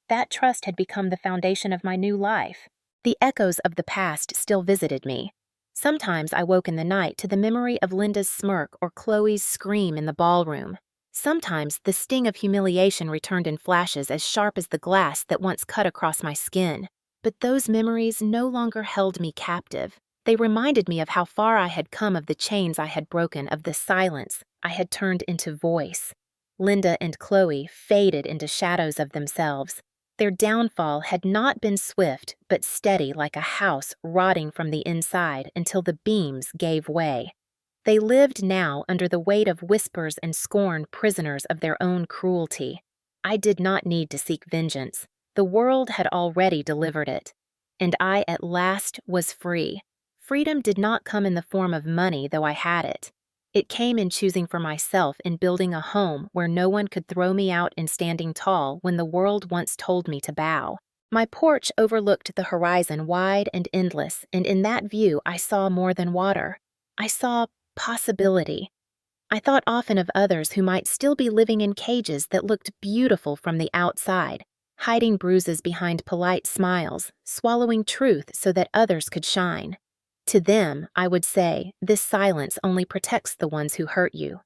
That trust had become the foundation of my new life. The echoes of the past still visited me. Sometimes I woke in the night to the memory of Linda's smirk or Chloe's scream in the ballroom. Sometimes the sting of humiliation returned in flashes as sharp as the glass that once cut across my skin. But those memories no longer held me captive. They reminded me of how far I had come, of the chains I had broken, of the silence I had turned into voice. Linda and Chloe faded into shadows of themselves. Their downfall had not been swift, but steady, like a house rotting from the inside until the beams gave way. They lived now under the weight of whispers and scorn, prisoners of their own cruelty. I did not need to seek vengeance. The world had already delivered it. And I at last was free. Freedom did not come in the form of money, though I had it. It came in choosing for myself, in building a home where no one could throw me out, in standing tall when the world once told me to bow. My porch overlooked the horizon, wide and endless, and in that view I saw more than water. I saw possibility. I thought often of others who might still be living in cages that looked beautiful from the outside, hiding bruises behind polite smiles, swallowing truth so that others could shine. To them, I would say, this silence only protects the ones who hurt you.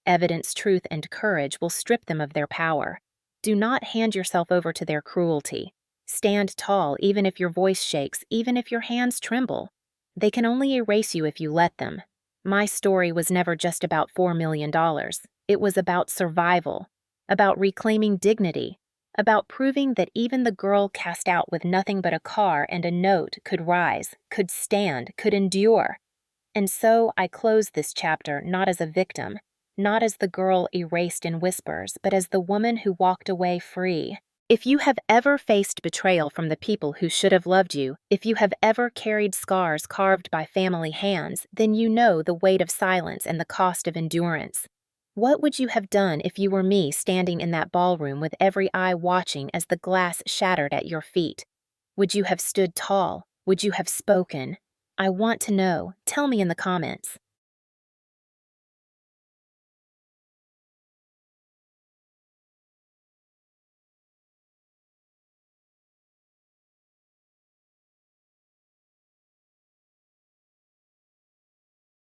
Evidence, truth, and courage will strip them of their power. Do not hand yourself over to their cruelty. Stand tall, even if your voice shakes, even if your hands tremble. They can only erase you if you let them. My story was never just about $4 million. It was about survival, about reclaiming dignity, about proving that even the girl cast out with nothing but a car and a note could rise, could stand, could endure. And so I close this chapter not as a victim, not as the girl erased in whispers, but as the woman who walked away free. If you have ever faced betrayal from the people who should have loved you, if you have ever carried scars carved by family hands, then you know the weight of silence and the cost of endurance. What would you have done if you were me standing in that ballroom with every eye watching as the glass shattered at your feet? Would you have stood tall? Would you have spoken? I want to know. Tell me in the comments.